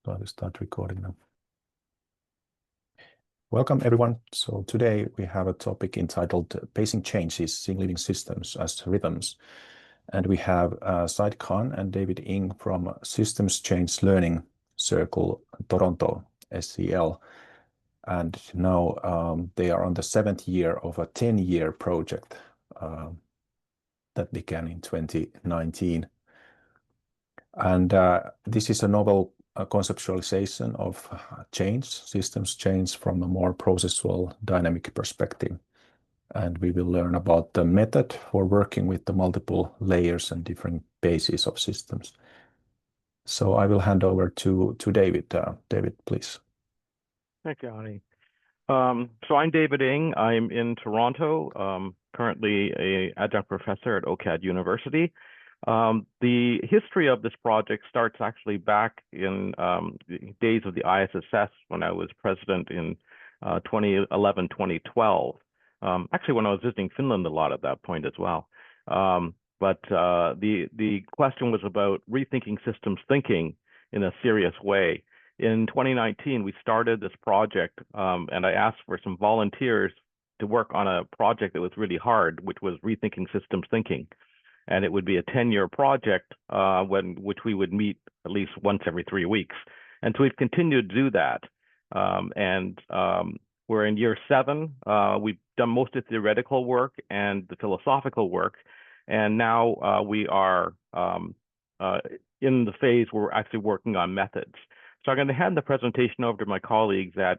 So I will start recording now. Welcome everyone. So today we have a topic entitled Pacing Changes, Seeing Living Systems as Rhythms. And we have Zaid and David Ng from Systems Change Learning Circle, Toronto, SCL. And now they are on the 7th year of a 10-year project that began in 2019. And this is a novel conceptualization of change, systems change from a more processual dynamic perspective. And we will learn about the method for working with the multiple layers and different bases of systems. So I will hand over to David. David, please. Thank you, Ani. So I'm David Ng. I'm in Toronto, currently an adjunct professor at OCAD University. The history of this project starts actually back in the days of the ISSS when I was president in 2011, 2012. Actually, when I was visiting Finland a lot at that point as well. But the question was about rethinking systems thinking in a serious way. In 2019, we started this project, and I asked for some volunteers to work on a project that was really hard, which was rethinking systems thinking. And it would be a 10-year project which we would meet at least once every 3 weeks. And so we've continued to do that. We're in year 7. We've done most of the theoretical work and the philosophical work. And now we are in the phase where we're actually working on methods. So I'm going to hand the presentation over to my colleague, Zaid,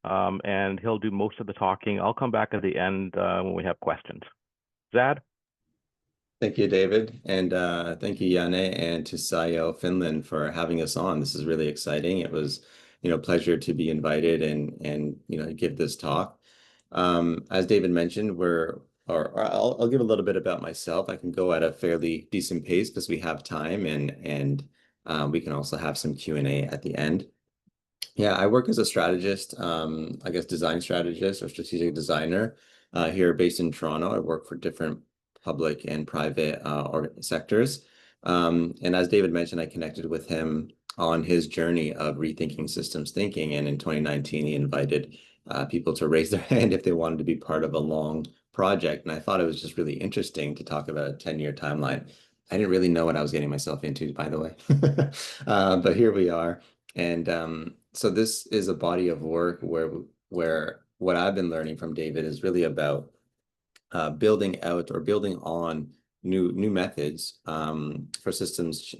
and he'll do most of the talking. I'll come back at the end when we have questions. Zaid? Thank you, David, and thank you, Janne, and to SCiO Finland for having us on. This is really exciting. It was, a pleasure to be invited and give this talk. As David mentioned, I'll give a little bit about myself. I can go at a fairly decent pace because we have time, and we can also have some Q&A at the end. Yeah, I work as a strategist, I guess design strategist or strategic designer here based in Toronto. I work for different public and private sectors. And as David mentioned, I connected with him on his journey of rethinking systems thinking. And in 2019, he invited people to raise their hand if they wanted to be part of a long project. And I thought it was just really interesting to talk about a 10-year timeline. I didn't really know what I was getting myself into, by the way. But here we are. And so this is a body of work where what I've been learning from David is really about building out or building on new methods for systems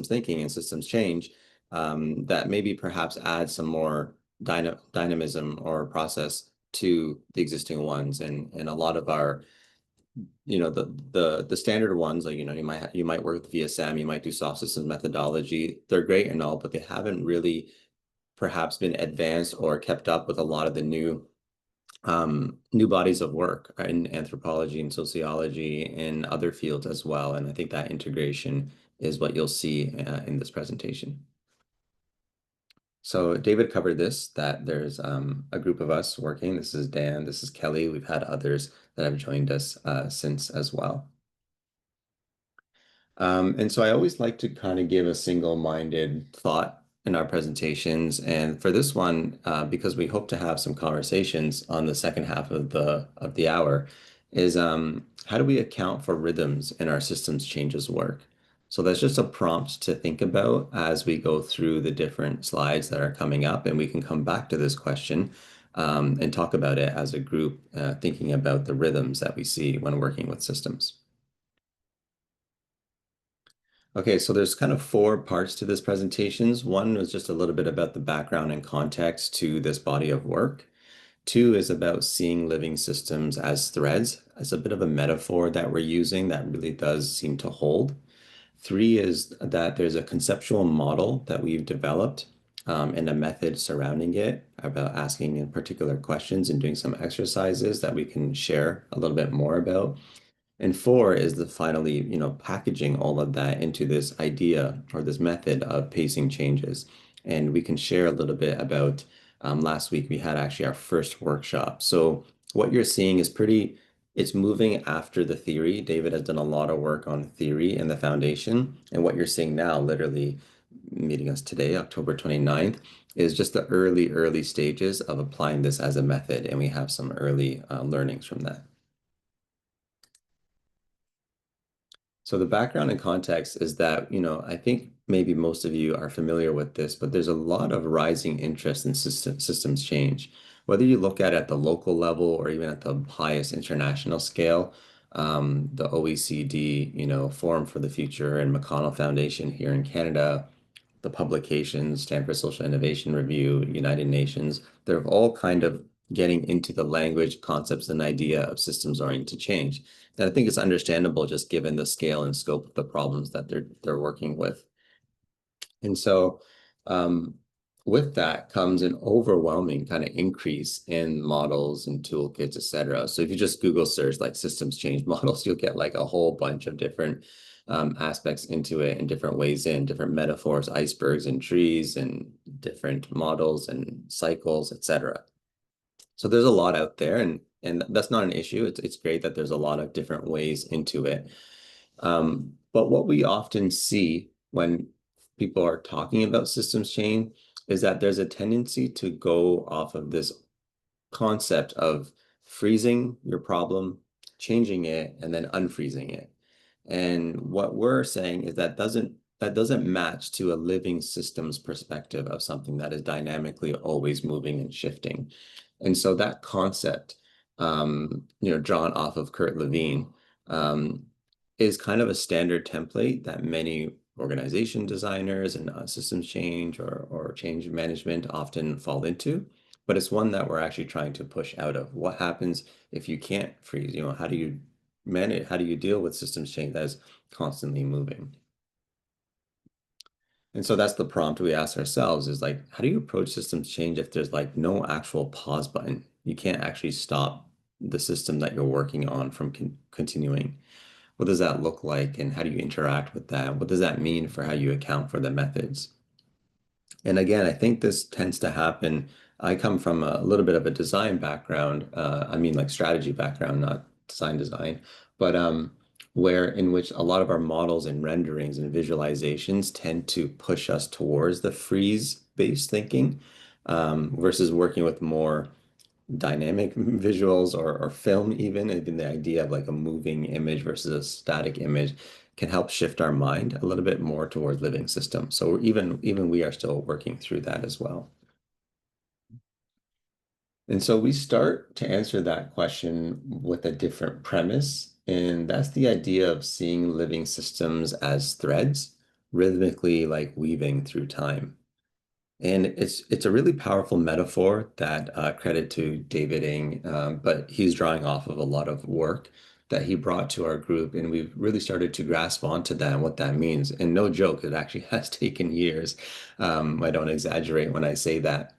thinking and systems change that maybe perhaps add some more dynamism or process to the existing ones. And a lot of our the standard ones, like you might work with VSM, you might do soft systems methodology. They're great and all, but they haven't really perhaps been advanced or kept up with a lot of the new bodies of work in anthropology and sociology and other fields as well. And I think that integration is what you'll see in this presentation. So David covered this, that there's a group of us working. This is Dan, this is Kelly. We've had others that have joined us since as well. And so I always like to kind of give a single-minded thought in our presentations. And for this one, because we hope to have some conversations on the second half of the hour, is how do we account for rhythms in our systems changes work? So that's just a prompt to think about as we go through the different slides that are coming up, and we can come back to this question and talk about it as a group, thinking about the rhythms that we see when working with systems. Okay, so there's kind of 4 parts to this presentation. One was just a little bit about the background and context to this body of work. 2 is about seeing living systems as threads, as a bit of a metaphor that we're using that really does seem to hold. 3 is that there's a conceptual model that we've developed and a method surrounding it about asking particular questions and doing some exercises that we can share a little bit more about. And 4 is the finally, packaging all of that into this idea or this method of pacing changes. And we can share a little bit about, last week we had actually our first workshop. So what you're seeing is it's moving after the theory. David has done a lot of work on theory and the foundation. And what you're seeing now, literally meeting us today, October 29th, is just the early stages of applying this as a method, and we have some early learnings from that. So the background and context is that, I think maybe most of you are familiar with this, but there's a lot of rising interest in systems change. Whether you look at the local level or even at the highest international scale, the OECD, Forum for the Future and McConnell Foundation here in Canada, the publications, Stanford Social Innovation Review, United Nations, they're all kind of getting into the language, concepts, and idea of systems-oriented change. And I think it's understandable just given the scale and scope of the problems that they're working with. And so with that comes an overwhelming kind of increase in models and toolkits, et cetera. So if you just Google search like systems change models, you'll get like a whole bunch of different aspects into it and different ways in, different metaphors, icebergs and trees and different models and cycles, et cetera. So there's a lot out there, and that's not an issue. It's great that there's a lot of different ways into it. But what we often see when people are talking about systems change is that there's a tendency to go off of this concept of freezing your problem, changing it, and then unfreezing it. And what we're saying is that doesn't match to a living systems perspective of something that is dynamically always moving and shifting. And so that concept, drawn off of Kurt Lewin, is kind of a standard template that many organization designers and systems change or change management often fall into. But it's one that we're actually trying to push out of. What happens if you can't freeze? How do you manage? How do you deal with systems change that is constantly moving? And so that's the prompt we ask ourselves is like, how do you approach systems change if there's like no actual pause button? You can't actually stop the system that you're working on from continuing. What does that look like, and how do you interact with that? What does that mean for how you account for the methods? And again, I think this tends to happen. I come from a little bit of a design background. Like strategy background, not design, but where in which a lot of our models and renderings and visualizations tend to push us towards the freeze-based thinking versus working with more dynamic visuals or film even the idea of like a moving image versus a static image can help shift our mind a little bit more towards living systems. So even we are still working through that as well. And so we start to answer that question with a different premise, and that's the idea of seeing living systems as threads, rhythmically like weaving through time. And it's a really powerful metaphor that credit to David Ng, but he's drawing off of a lot of work that he brought to our group, and we've really started to grasp onto that and what that means. And no joke, it actually has taken years. I don't exaggerate when I say that.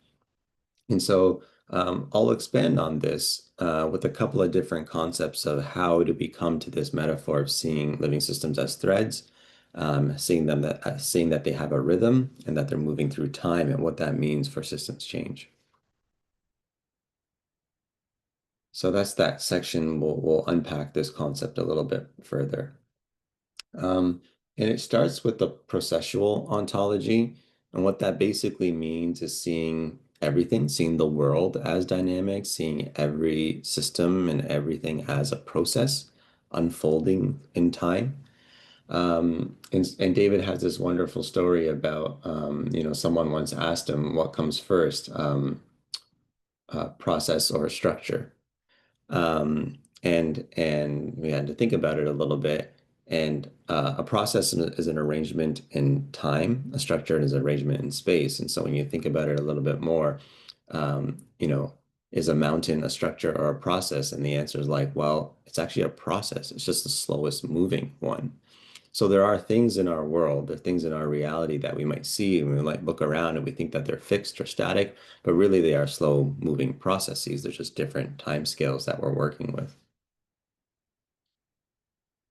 And so I'll expand on this with a couple of different concepts of how to become to this metaphor of seeing living systems as threads, seeing that they have a rhythm and that they're moving through time and what that means for systems change. So that's that section. We'll unpack this concept a little bit further. And it starts with the processual ontology. And what that basically means is seeing everything, seeing the world as dynamic, seeing every system and everything as a process unfolding in time. And David has this wonderful story about, someone once asked him what comes first, process or structure. And we had to think about it a little bit. And a process is an arrangement in time, a structure is an arrangement in space. And so when you think about it a little bit more, is a mountain a structure or a process? And the answer is like, well, it's actually a process. It's just the slowest moving one. So there are things in our world, there are things in our reality that we might see and we might look around and we think that they're fixed or static, but really they are slow moving processes. There's just different time scales that we're working with.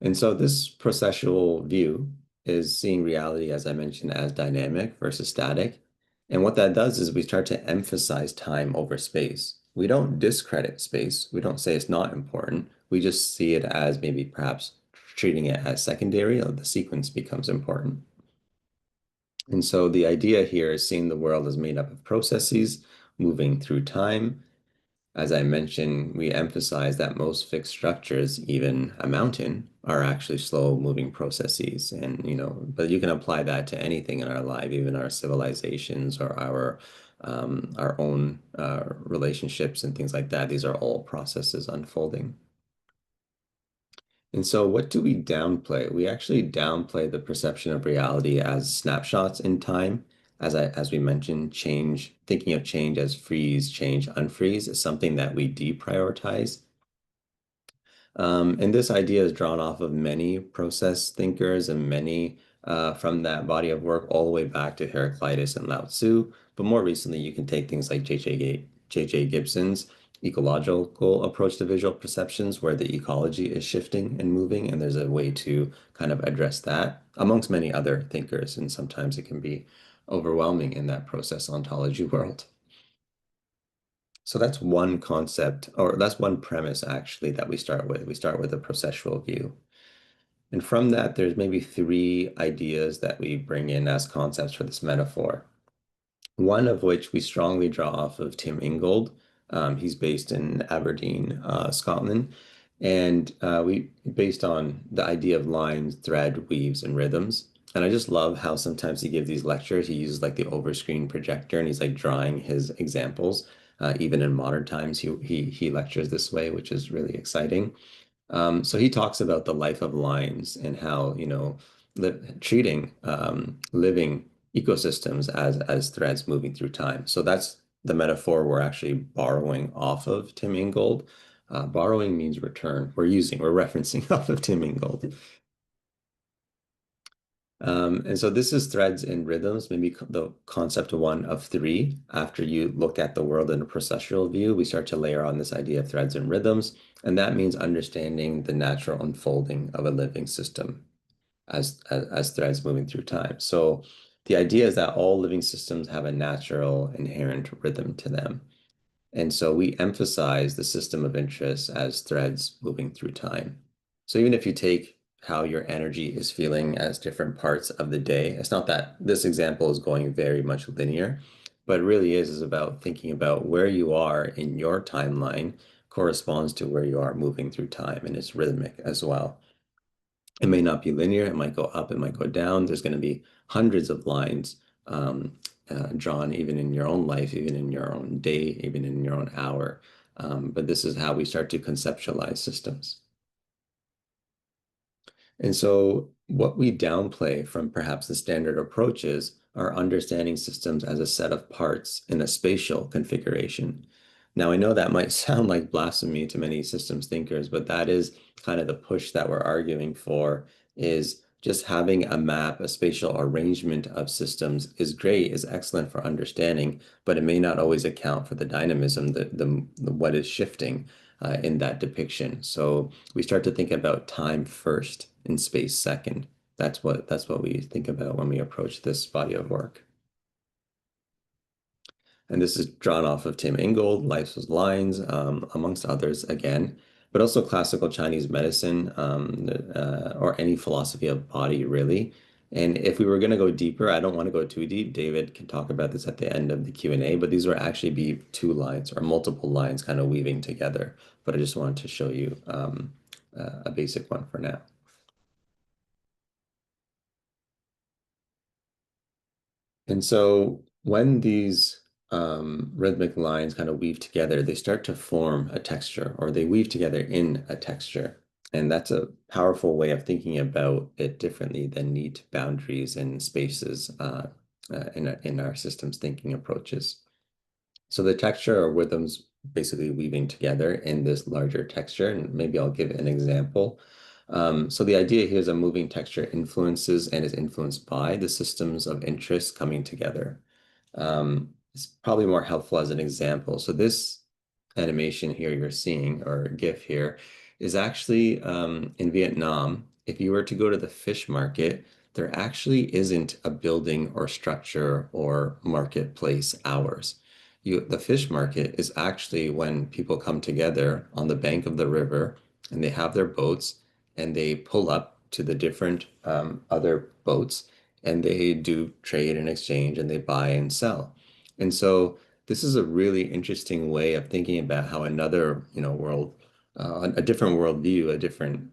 And so this processual view is seeing reality, as I mentioned, as dynamic versus static. And what that does is we start to emphasize time over space. We don't discredit space. We don't say it's not important. We just see it as maybe perhaps treating it as secondary, or the sequence becomes important. And so the idea here is seeing the world as made up of processes moving through time. As I mentioned, we emphasize that most fixed structures, even a mountain, are actually slow-moving processes. And, but you can apply that to anything in our life, even our civilizations or our own relationships and things like that. These are all processes unfolding. And so what do we downplay? We actually downplay the perception of reality as snapshots in time. As we mentioned, thinking of change as freeze, change, unfreeze is something that we deprioritize. And this idea is drawn off of many process thinkers and many from that body of work all the way back to Heraclitus and Lao Tzu. But more recently, you can take things like J.J. Gibson's ecological approach to visual perceptions, where the ecology is shifting and moving, and there's a way to kind of address that amongst many other thinkers. And sometimes it can be overwhelming in that process ontology world. So that's one concept, or that's one premise actually that we start with. We start with a processual view. And from that, there's maybe three ideas that we bring in as concepts for this metaphor. One of which we strongly draw off of Tim Ingold. He's based in Aberdeen, Scotland. And we based on the idea of lines, thread, weaves, and rhythms. And I just love how sometimes he gives these lectures. He uses like the overscreen projector and he's like drawing his examples. Even in modern times, he lectures this way, which is really exciting. So he talks about the life of lines and how, treating living ecosystems as threads moving through time. So that's the metaphor we're actually borrowing off of Tim Ingold. Borrowing means return. We're referencing off of Tim Ingold. And so this is threads and rhythms, maybe the concept one of three. After you look at the world in a processual view, we start to layer on this idea of threads and rhythms. And that means understanding the natural unfolding of a living system as threads moving through time. So the idea is that all living systems have a natural inherent rhythm to them. And so we emphasize the system of interest as threads moving through time. So even if you take how your energy is feeling as different parts of the day, it's not that this example is going very much linear, but it really is about thinking about where you are in your timeline corresponds to where you are moving through time, and it's rhythmic as well. It may not be linear, it might go up, it might go down. There's going to be hundreds of lines drawn even in your own life, even in your own day, even in your own hour. But this is how we start to conceptualize systems. And so what we downplay from perhaps the standard approaches are understanding systems as a set of parts in a spatial configuration. Now, I know that might sound like blasphemy to many systems thinkers, but that is kind of the push that we're arguing for, is just having a map, a spatial arrangement of systems is great, is excellent for understanding, but it may not always account for the dynamism, what is shifting in that depiction. So we start to think about time first and space second. That's what we think about when we approach this body of work. And this is drawn off of Tim Ingold, Life's Lines, amongst others again, but also classical Chinese medicine or any philosophy of body, really. And if we were going to go deeper, I don't want to go too deep. David can talk about this at the end of the Q&A, but these would actually be two lines or multiple lines kind of weaving together. But I just wanted to show you a basic one for now. And so when these rhythmic lines kind of weave together, they start to form a texture, or they weave together in a texture. And that's a powerful way of thinking about it differently than neat boundaries and spaces in our systems thinking approaches. So the texture or rhythms basically weaving together in this larger texture, and maybe I'll give an example. So the idea here is a moving texture influences and is influenced by the systems of interest coming together. It's probably more helpful as an example. So this animation here you're seeing, or GIF here, is actually in Vietnam. If you were to go to the fish market, there actually isn't a building or structure or marketplace hours. The fish market is actually when people come together on the bank of the river and they have their boats and they pull up to the different other boats and they do trade and exchange, and they buy and sell. And so this is a really interesting way of thinking about how another, world, a different worldview, a different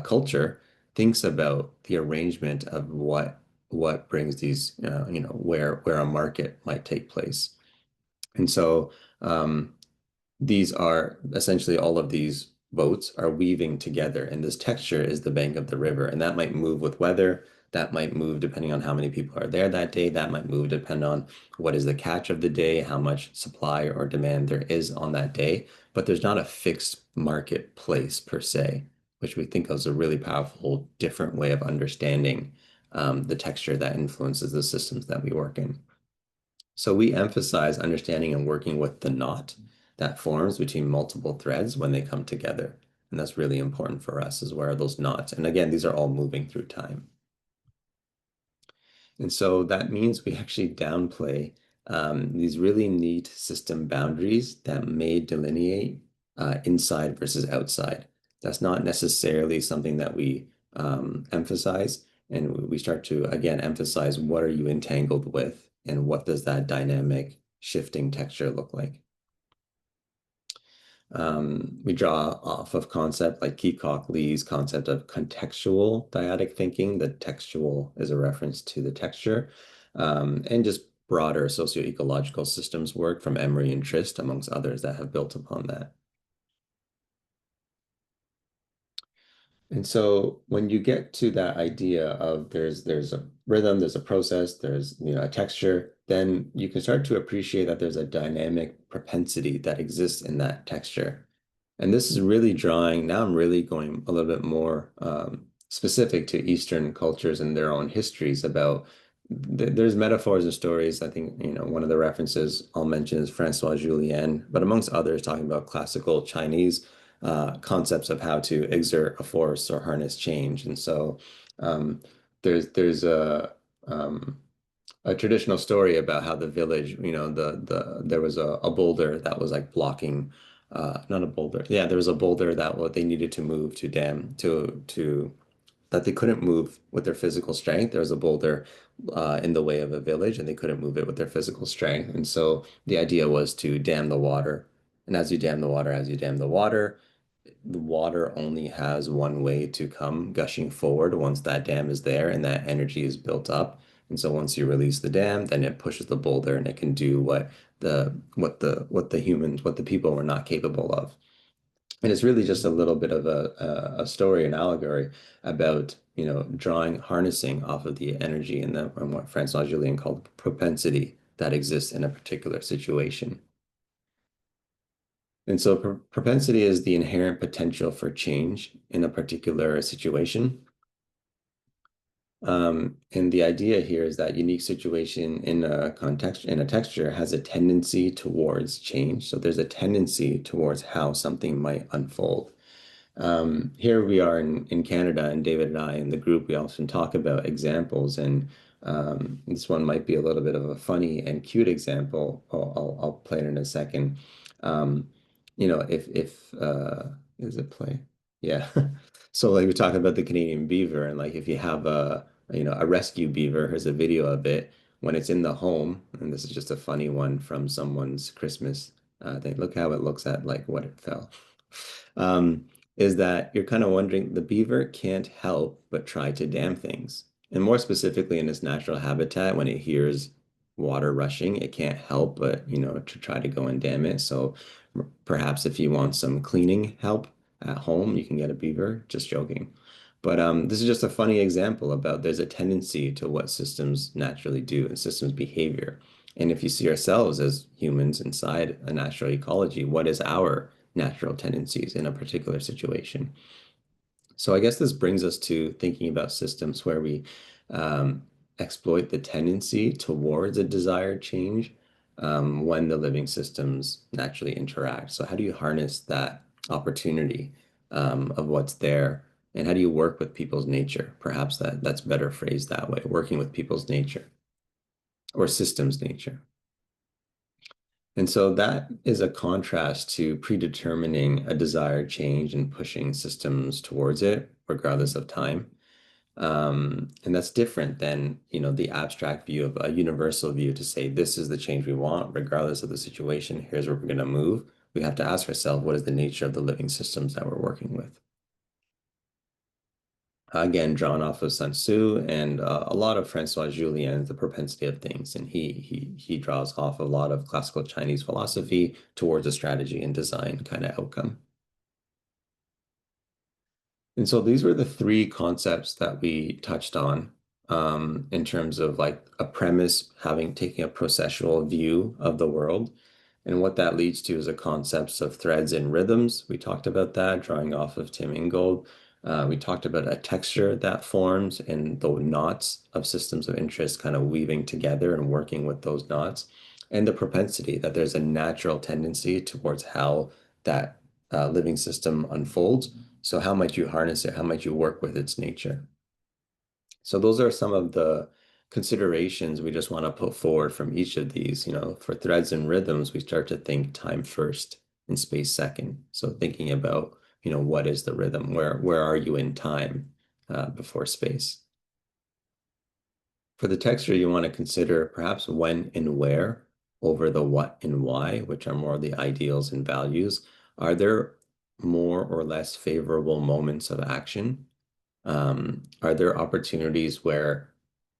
culture thinks about the arrangement of what brings these, where a market might take place. And so these are essentially all of these boats are weaving together, and this texture is the bank of the river, and that might move with weather. That might move depending on how many people are there that day. That might move depending on what is the catch of the day, how much supply or demand there is on that day. But there's not a fixed marketplace per se, which we think is a really powerful, different way of understanding the texture that influences the systems that we work in. So we emphasize understanding and working with the knot that forms between multiple threads when they come together. And that's really important for us, is where are those knots? And again, these are all moving through time. And so that means we actually downplay these really neat system boundaries that may delineate inside versus outside. That's not necessarily something that we emphasize. And we start to, again, emphasize what are you entangled with, and what does that dynamic shifting texture look like? We draw off of concept like Keecock Lee's concept of contextual dyadic thinking. The textual is a reference to the texture, and just broader socio-ecological systems work from Emery and Trist, amongst others, that have built upon that. And so when you get to that idea of there's a rhythm, there's a process, there's a texture, then you can start to appreciate that there's a dynamic propensity that exists in that texture. And this is really drawing, now I'm really going a little bit more specific to Eastern cultures and their own histories about, there's metaphors and stories. I think, one of the references I'll mention is Francois Julian, but amongst others, talking about classical Chinese concepts of how to exert a force or harness change. And so there's a traditional story about how the village, there was a boulder that was like blocking, not a boulder. Yeah, there was a boulder that what they needed to move to dam to that they couldn't move with their physical strength. There was a boulder in the way of a village, and they couldn't move it with their physical strength. And so the idea was to dam the water. And as you dam the water, the water only has one way to come gushing forward once that dam is there and that energy is built up. And so once you release the dam, then it pushes the boulder, and it can do what the people were not capable of. And it's really just a little bit of a story, an allegory about, harnessing off of the energy and what Francois Julian called propensity that exists in a particular situation. And so propensity is the inherent potential for change in a particular situation. And the idea here is that unique situation in a context, in a texture, has a tendency towards change. So there's a tendency towards how something might unfold. Here we are in Canada, and David and I in the group, we often talk about examples, and this one might be a little bit of a funny and cute example. I'll play it in a second. If is it play? Yeah. So like we're talking about the Canadian beaver, and like if you have a rescue beaver, here's a video of it when it's in the home, and this is just a funny one from someone's Christmas thing. Look how it looks at like what it fell. Is that you're kind of wondering, the beaver can't help but try to dam things. And more specifically in its natural habitat, when it hears water rushing, it can't help but, to try to go and dam it. So perhaps if you want some cleaning help at home, you can get a beaver, just joking. But this is just a funny example about there's a tendency to what systems naturally do and systems behavior. And if you see ourselves as humans inside a natural ecology, what is our natural tendencies in a particular situation? So I guess this brings us to thinking about systems where we exploit the tendency towards a desired change when the living systems naturally interact. So how do you harness that opportunity of what's there? And how do you work with people's nature? Perhaps that's better phrased that way, working with people's nature or systems nature. And so that is a contrast to predetermining a desired change and pushing systems towards it, regardless of time. And that's different than, the abstract view of a universal view to say, this is the change we want, regardless of the situation. Here's where we're going to move. We have to ask ourselves, what is the nature of the living systems that we're working with? Again, drawn off of Sun Tzu and a lot of Francois Julien's The Propensity of Things. And he draws off a lot of classical Chinese philosophy towards a strategy and design kind of outcome. And so these were the three concepts that we touched on in terms of like a premise, taking a processual view of the world. And what that leads to is a concepts of threads and rhythms. We talked about that, drawing off of Tim Ingold. We talked about a texture that forms and the knots of systems of interest kind of weaving together and working with those knots. And the propensity that there's a natural tendency towards how that living system unfolds. So how might you harness it? How might you work with its nature? So those are some of the considerations we just want to put forward from each of these. For threads and rhythms, we start to think time first and space second. So thinking about, what is the rhythm? Where are you in time before space? For the texture, you want to consider perhaps when and where over the what and why, which are more the ideals and values. Are there more or less favorable moments of action? Are there opportunities where,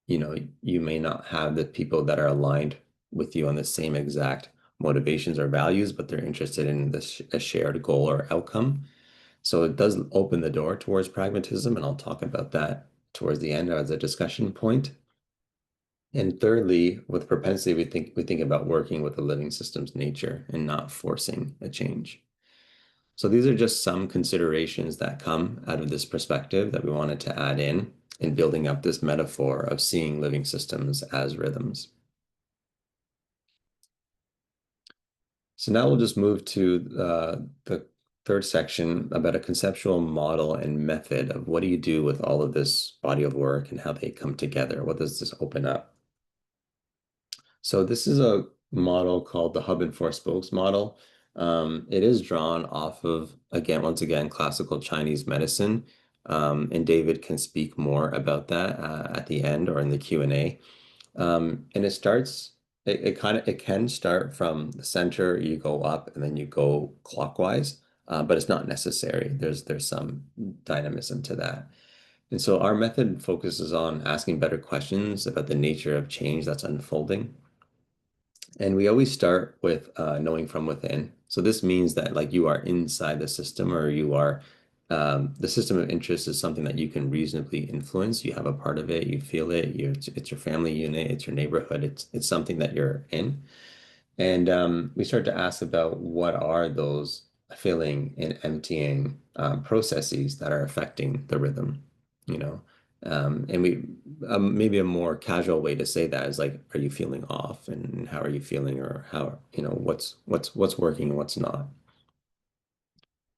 you may not have the people that are aligned with you on the same exact motivations or values, but they're interested in a shared goal or outcome? So it does open the door towards pragmatism, and I'll talk about that towards the end as a discussion point. And thirdly, with propensity, we think about working with the living system's nature and not forcing a change. So these are just some considerations that come out of this perspective that we wanted to add in building up this metaphor of seeing living systems as rhythms. So now we'll just move to the third section about a conceptual model and method of what do you do with all of this body of work and how they come together? What does this open up? So this is a model called the hub and four spokes model. It is drawn off of, once again, classical Chinese medicine. And David can speak more about that at the end or in the Q&A. And it can start from the center, you go up and then you go clockwise, but it's not necessary. There's some dynamism to that. And so our method focuses on asking better questions about the nature of change that's unfolding. And we always start with knowing from within. So this means that like you are inside the system or you are, the system of interest is something that you can reasonably influence. You have a part of it, you feel it, it's your family unit, it's your neighborhood, it's something that you're in. And we start to ask about what are those filling and emptying processes that are affecting the rhythm, and maybe a more casual way to say that is like, are you feeling off and how are you feeling or how, what's working and what's not.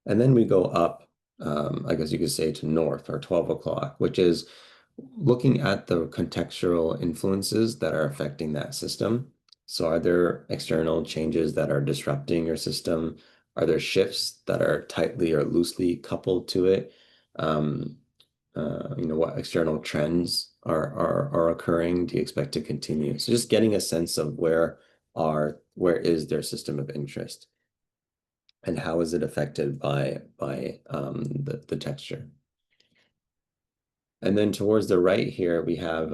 And then we go up, I guess you could say to north or 12 o'clock, which is looking at the contextual influences that are affecting that system. So are there external changes that are disrupting your system? Are there shifts that are tightly or loosely coupled to it? What external trends are occurring? Do you expect to continue? So just getting a sense of where is their system of interest and how is it affected by the texture. And then towards the right here, we have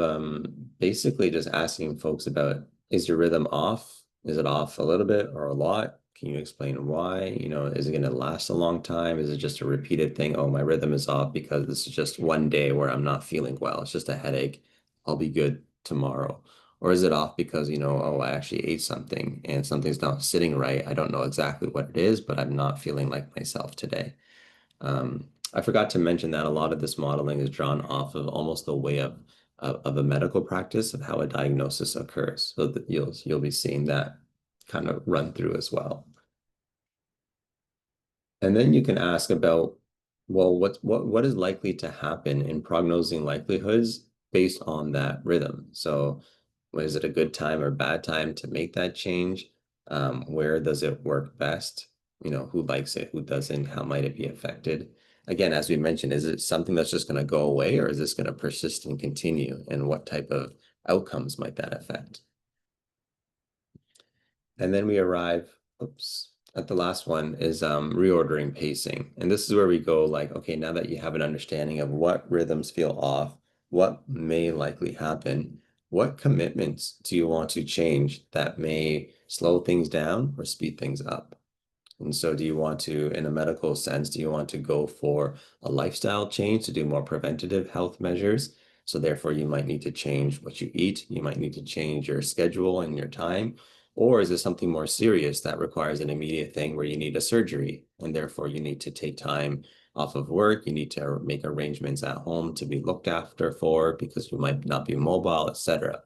basically just asking folks about, is your rhythm off? Is it off a little bit or a lot? Can you explain why? Is it going to last a long time? Is it just a repeated thing? Oh, my rhythm is off because this is just one day where I'm not feeling well. It's just a headache. I'll be good tomorrow. Or is it off because, oh, I actually ate something and something's not sitting right. I don't know exactly what it is, but I'm not feeling like myself today. I forgot to mention that a lot of this modeling is drawn off of almost the way of a medical practice of how a diagnosis occurs. So that you'll be seeing that kind of run through as well. And then you can ask about, well, what is likely to happen in prognosing likelihoods based on that rhythm? So is it a good time or bad time to make that change? Where does it work best? Who likes it, who doesn't, how might it be affected? again, as we mentioned, is it something that's just going to go away, or is this going to persist and continue? And what type of outcomes might that affect? And then we arrive, at the last one is reordering pacing. And this is where we go like, okay, now that you have an understanding of what rhythms feel off, what may likely happen, what commitments do you want to change that may slow things down or speed things up? And so do you want to, in a medical sense, do you want to go for a lifestyle change to do more preventative health measures? So therefore, you might need to change what you eat. You might need to change your schedule and your time. Or is it something more serious that requires an immediate thing where you need a surgery and therefore you need to take time off of work? You need to make arrangements at home to be looked after for because you might not be mobile, etc.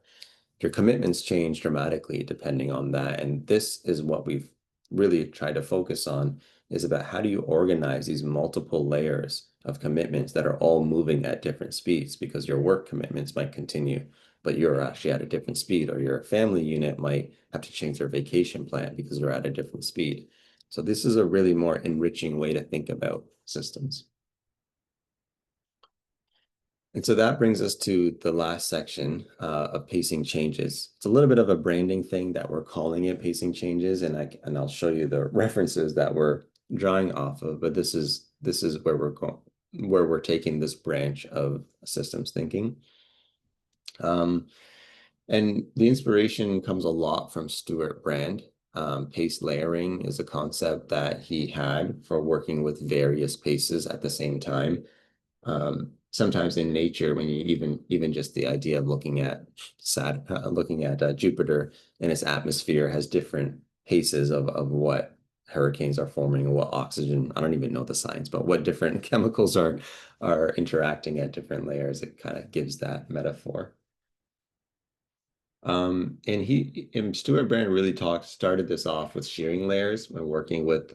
Your commitments change dramatically depending on that. And this is what we've really tried to focus on, is about how do you organize these multiple layers of commitments that are all moving at different speeds, because your work commitments might continue, but you're actually at a different speed, or your family unit might have to change their vacation plan because you're at a different speed. So this is a really more enriching way to think about systems. And so that brings us to the last section of pacing changes. It's a little bit of a branding thing that we're calling it pacing changes, and I'll show you the references that we're drawing off of. But this is where we're taking this branch of systems thinking. And the inspiration comes a lot from Stuart Brand. Pace layering is a concept that he had for working with various paces at the same time. Sometimes in nature, when you even just the idea of looking at Jupiter and its atmosphere has different paces of what hurricanes are forming and what oxygen, I don't even know the science, but what different chemicals are interacting at different layers. It kind of gives that metaphor. And Stuart Brand really started this off with shearing layers when working with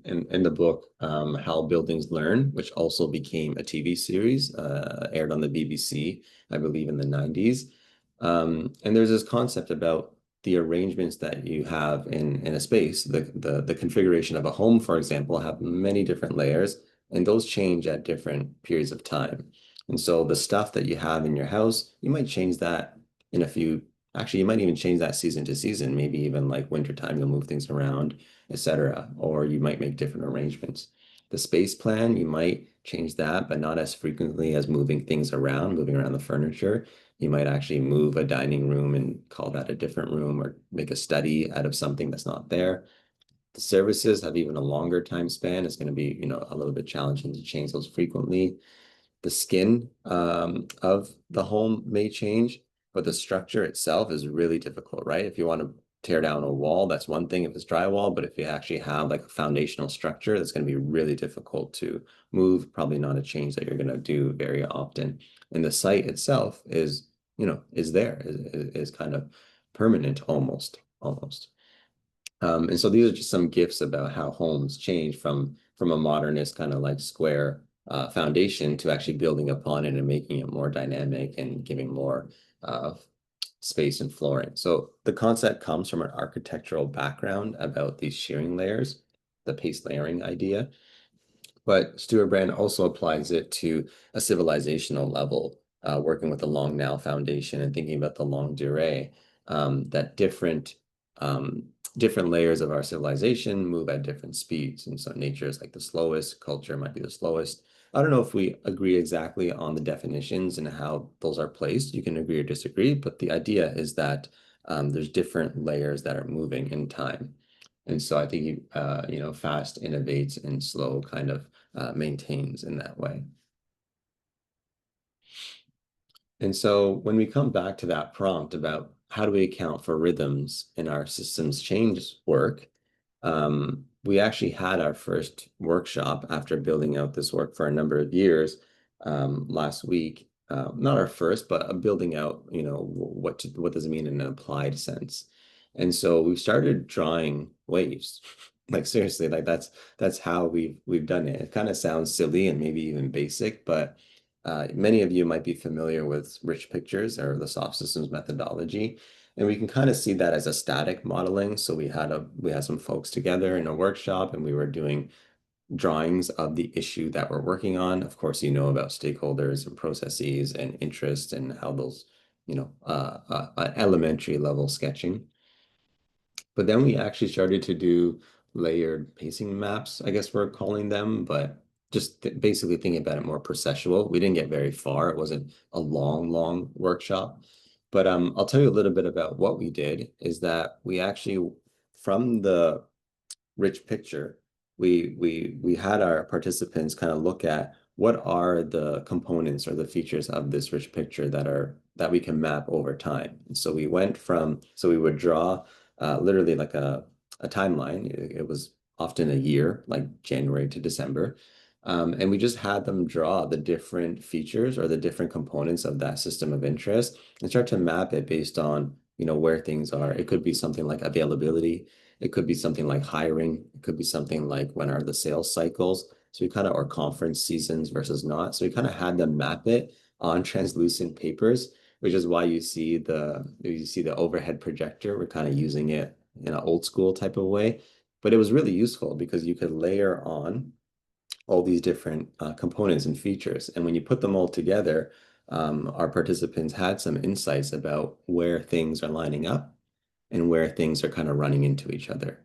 in the book How Buildings Learn, which also became a TV series, aired on the BBC, I believe in the 90s. And there's this concept about the arrangements that you have in a space. The configuration of a home, for example, have many different layers, and those change at different periods of time. And so the stuff that you have in your house, you might change that in a few. Actually, you might even change that season to season, maybe even like wintertime, you'll move things around, etc. Or you might make different arrangements. The space plan, you might change that, but not as frequently as moving things around, moving around the furniture. You might actually move a dining room and call that a different room, or make a study out of something that's not there. The services have even a longer time span. It's going to be, a little bit challenging to change those frequently. The skin of the home may change, but the structure itself is really difficult, right? If you want to tear down a wall, that's one thing if it's drywall, but if you actually have like a foundational structure, that's going to be really difficult to move, probably not a change that you're going to do very often. And the site itself is kind of permanent almost. And so these are just some gifts about how homes change from a modernist kind of like square foundation to actually building upon it and making it more dynamic and giving more space and flooring. So the concept comes from an architectural background about these shearing layers, the pace layering idea. But Stuart Brand also applies it to a civilizational level, working with the Long Now Foundation and thinking about the longue durée, that different layers of our civilization move at different speeds. And so nature is like the slowest, culture might be the slowest. I don't know if we agree exactly on the definitions and how those are placed. You can agree or disagree, but the idea is that there's different layers that are moving in time. And so I think, fast innovates and slow kind of maintains in that way. And so when we come back to that prompt about how do we account for rhythms in our systems change work, we actually had our first workshop after building out this work for a number of years last week. Not our first, but building out, what does it mean in an applied sense? And so we started drawing waves. Like seriously, like that's how we've done it. It kind of sounds silly and maybe even basic, but many of you might be familiar with rich pictures or the soft systems methodology. And we can kind of see that as a static modeling. So we had some folks together in a workshop and we were doing drawings of the issue that we're working on. Of course, you know about stakeholders and processes and interest and how those, elementary level sketching. But then we actually started to do layered pacing maps, I guess we're calling them, but just basically thinking about it more processual. We didn't get very far. It wasn't a long workshop. But I'll tell you a little bit about what we did is that we actually, from the rich picture, we had our participants kind of look at what are the components or the features of this rich picture that we can map over time. And so we went from, so we would draw literally like a timeline. It was often a year, like January to December. And we just had them draw the different features or the different components of that system of interest and start to map it based on, where things are. It could be something like availability. It could be something like hiring. It could be something like when are the sales cycles. So we kind of, or conference seasons versus not. So we kind of had them map it on translucent papers, which is why you see the overhead projector. We're kind of using it in an old school type of way, but it was really useful because you could layer on all these different components and features. And when you put them all together, our participants had some insights about where things are lining up and where things are kind of running into each other.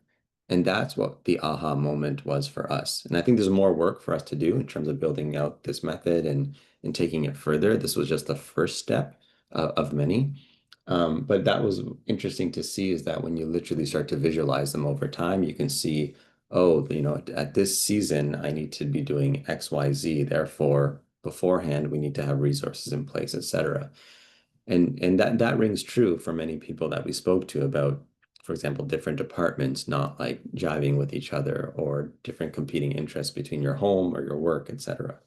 And that's what the aha moment was for us. And I think there's more work for us to do in terms of building out this method and taking it further. This was just the first step of many. But that was interesting to see is that when you literally start to visualize them over time, you can see, oh, at this season, I need to be doing X, Y, Z. Therefore, beforehand, we need to have resources in place, etc. And that rings true for many people that we spoke to about, for example, different departments not like jiving with each other or different competing interests between your home or your work, etc.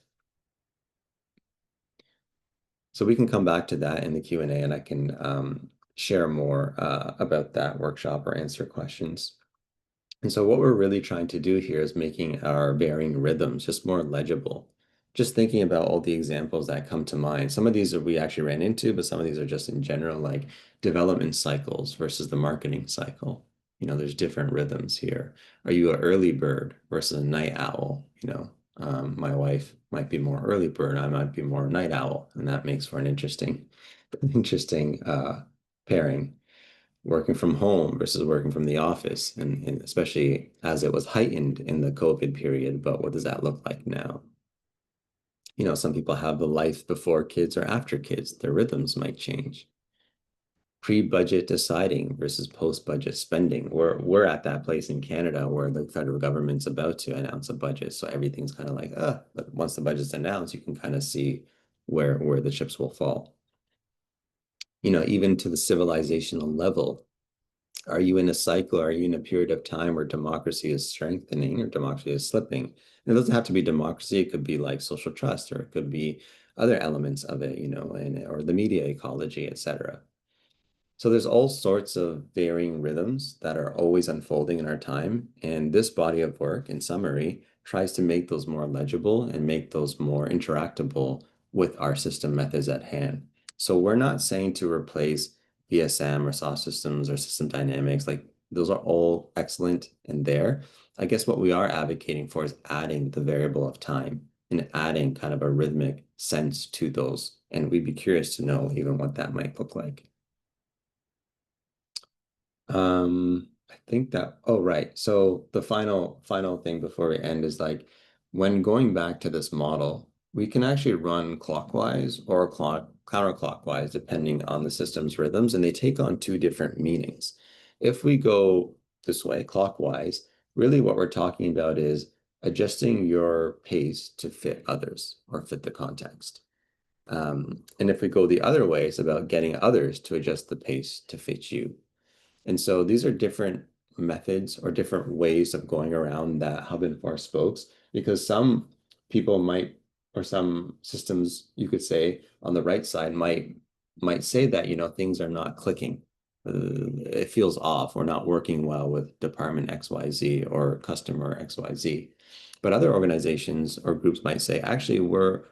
So we can come back to that in the Q&A and I can share more about that workshop or answer questions. And so what we're really trying to do here is making our varying rhythms just more legible. Just thinking about all the examples that come to mind. Some of these we actually ran into, but some of these are just in general, like development cycles versus the marketing cycle. There's different rhythms here. Are you an early bird versus a night owl? My wife might be more early bird, I might be more night owl, and that makes for an interesting pairing. Working from home versus working from the office, and especially as it was heightened in the COVID period, but what does that look like now? Some people have the life before kids or after kids. Their rhythms might change. Pre-budget deciding versus post-budget spending. We're at that place in Canada where the federal government's about to announce a budget. So everything's kind of like, but once the budget's announced, you can kind of see where the chips will fall. Even to the civilizational level, are you in a cycle? Are you in a period of time where democracy is strengthening or democracy is slipping? And it doesn't have to be democracy. It could be like social trust, or it could be other elements of it, or the media ecology, etc. So there's all sorts of varying rhythms that are always unfolding in our time. And this body of work, in summary, tries to make those more legible and make those more interactable with our system methods at hand. So we're not saying to replace VSM or soft systems or system dynamics. Like those are all excellent in there. I guess what we are advocating for is adding the variable of time and adding kind of a rhythmic sense to those. And we'd be curious to know even what that might look like. I think that, oh, right. So the final thing before we end is like, when going back to this model, we can actually run clockwise or counterclockwise, depending on the system's rhythms, and they take on two different meanings. If we go this way, clockwise, really what we're talking about is adjusting your pace to fit others or fit the context. And if we go the other way, it's about getting others to adjust the pace to fit you. And so these are different methods or different ways of going around that hub and force spokes, because some people might, or some systems, you could say, on the right side might say that, things are not clicking. It feels off. We're not working well with department XYZ or customer XYZ. But other organizations or groups might say, actually, we're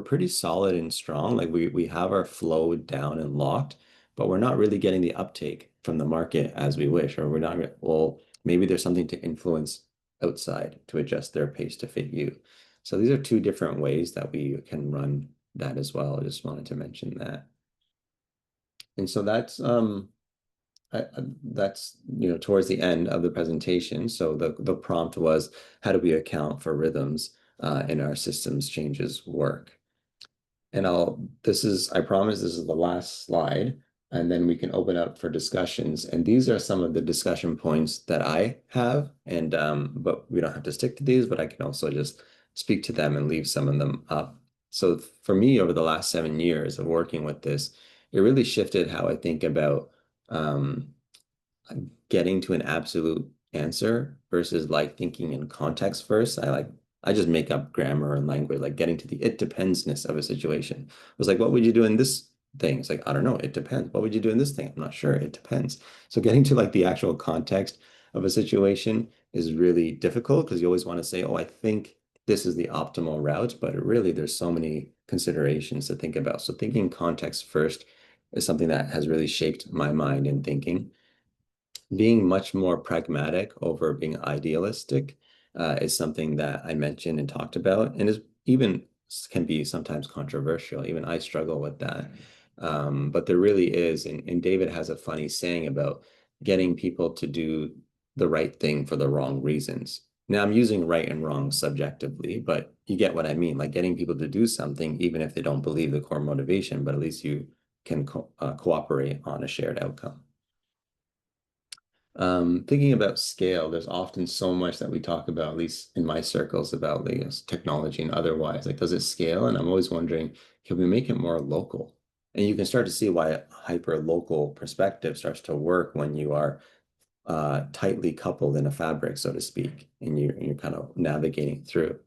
pretty solid and strong. Like we have our flow down and locked, but we're not really getting the uptake from the market as we wish, or we're not, well, maybe there's something to influence outside to adjust their pace to fit you. So these are two different ways that we can run that as well. I just wanted to mention that. And so that's towards the end of the presentation. So the prompt was, how do we account for rhythms in our systems changes work? And I promise this is the last slide, and then we can open up for discussions. And these are some of the discussion points that I have, and but we don't have to stick to these, but I can also just speak to them and leave some of them up. So for me, over the last 7 years of working with this, it really shifted how I think about getting to an absolute answer versus like thinking in context first. I just make up grammar and language, like getting to the it dependsness of a situation. It was like, what would you do in this thing? It's like, I don't know, it depends. What would you do in this thing? I'm not sure, it depends. So getting to like the actual context of a situation is really difficult because you always want to say, oh, I think this is the optimal route, but really there's so many considerations to think about. So thinking context first is something that has really shaped my mind in thinking. Being much more pragmatic over being idealistic is something that I mentioned and talked about, and is even can be sometimes controversial. Even I struggle with that. But there really is, and David has a funny saying about getting people to do the right thing for the wrong reasons. Now, I'm using right and wrong subjectively, but you get what I mean, like getting people to do something even if they don't believe the core motivation, but at least you can cooperate on a shared outcome. Thinking about scale, there's often so much that we talk about, at least in my circles, about like, technology and otherwise. Like, does it scale? And I'm always wondering, can we make it more local? And you can start to see why a hyper-local perspective starts to work when you are tightly coupled in a fabric, so to speak, and you're kind of navigating through.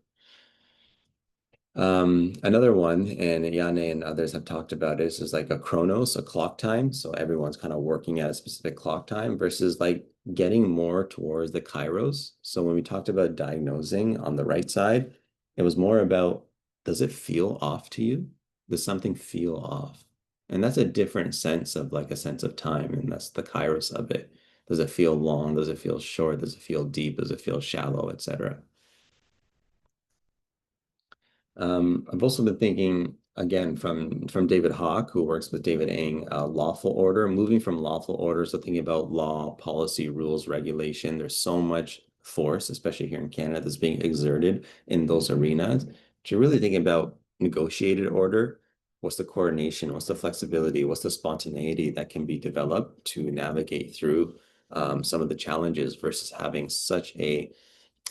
Another one, and Yane and others have talked about it, is like a chronos, a clock time. So everyone's kind of working at a specific clock time versus like getting more towards the kairos. So when we talked about diagnosing on the right side, it was more about, does it feel off to you? Does something feel off? And that's a different sense of like a sense of time, and that's the kairos of it. Does it feel long? Does it feel short? Does it feel deep? Does it feel shallow, etc.? I've also been thinking, again, from David Hawk, who works with David Ng, lawful order, moving from lawful order, so thinking about law, policy, rules, regulation. There's so much force, especially here in Canada, that's being exerted in those arenas. To really think about negotiated order, what's the coordination, what's the flexibility, what's the spontaneity that can be developed to navigate through some of the challenges versus having such a,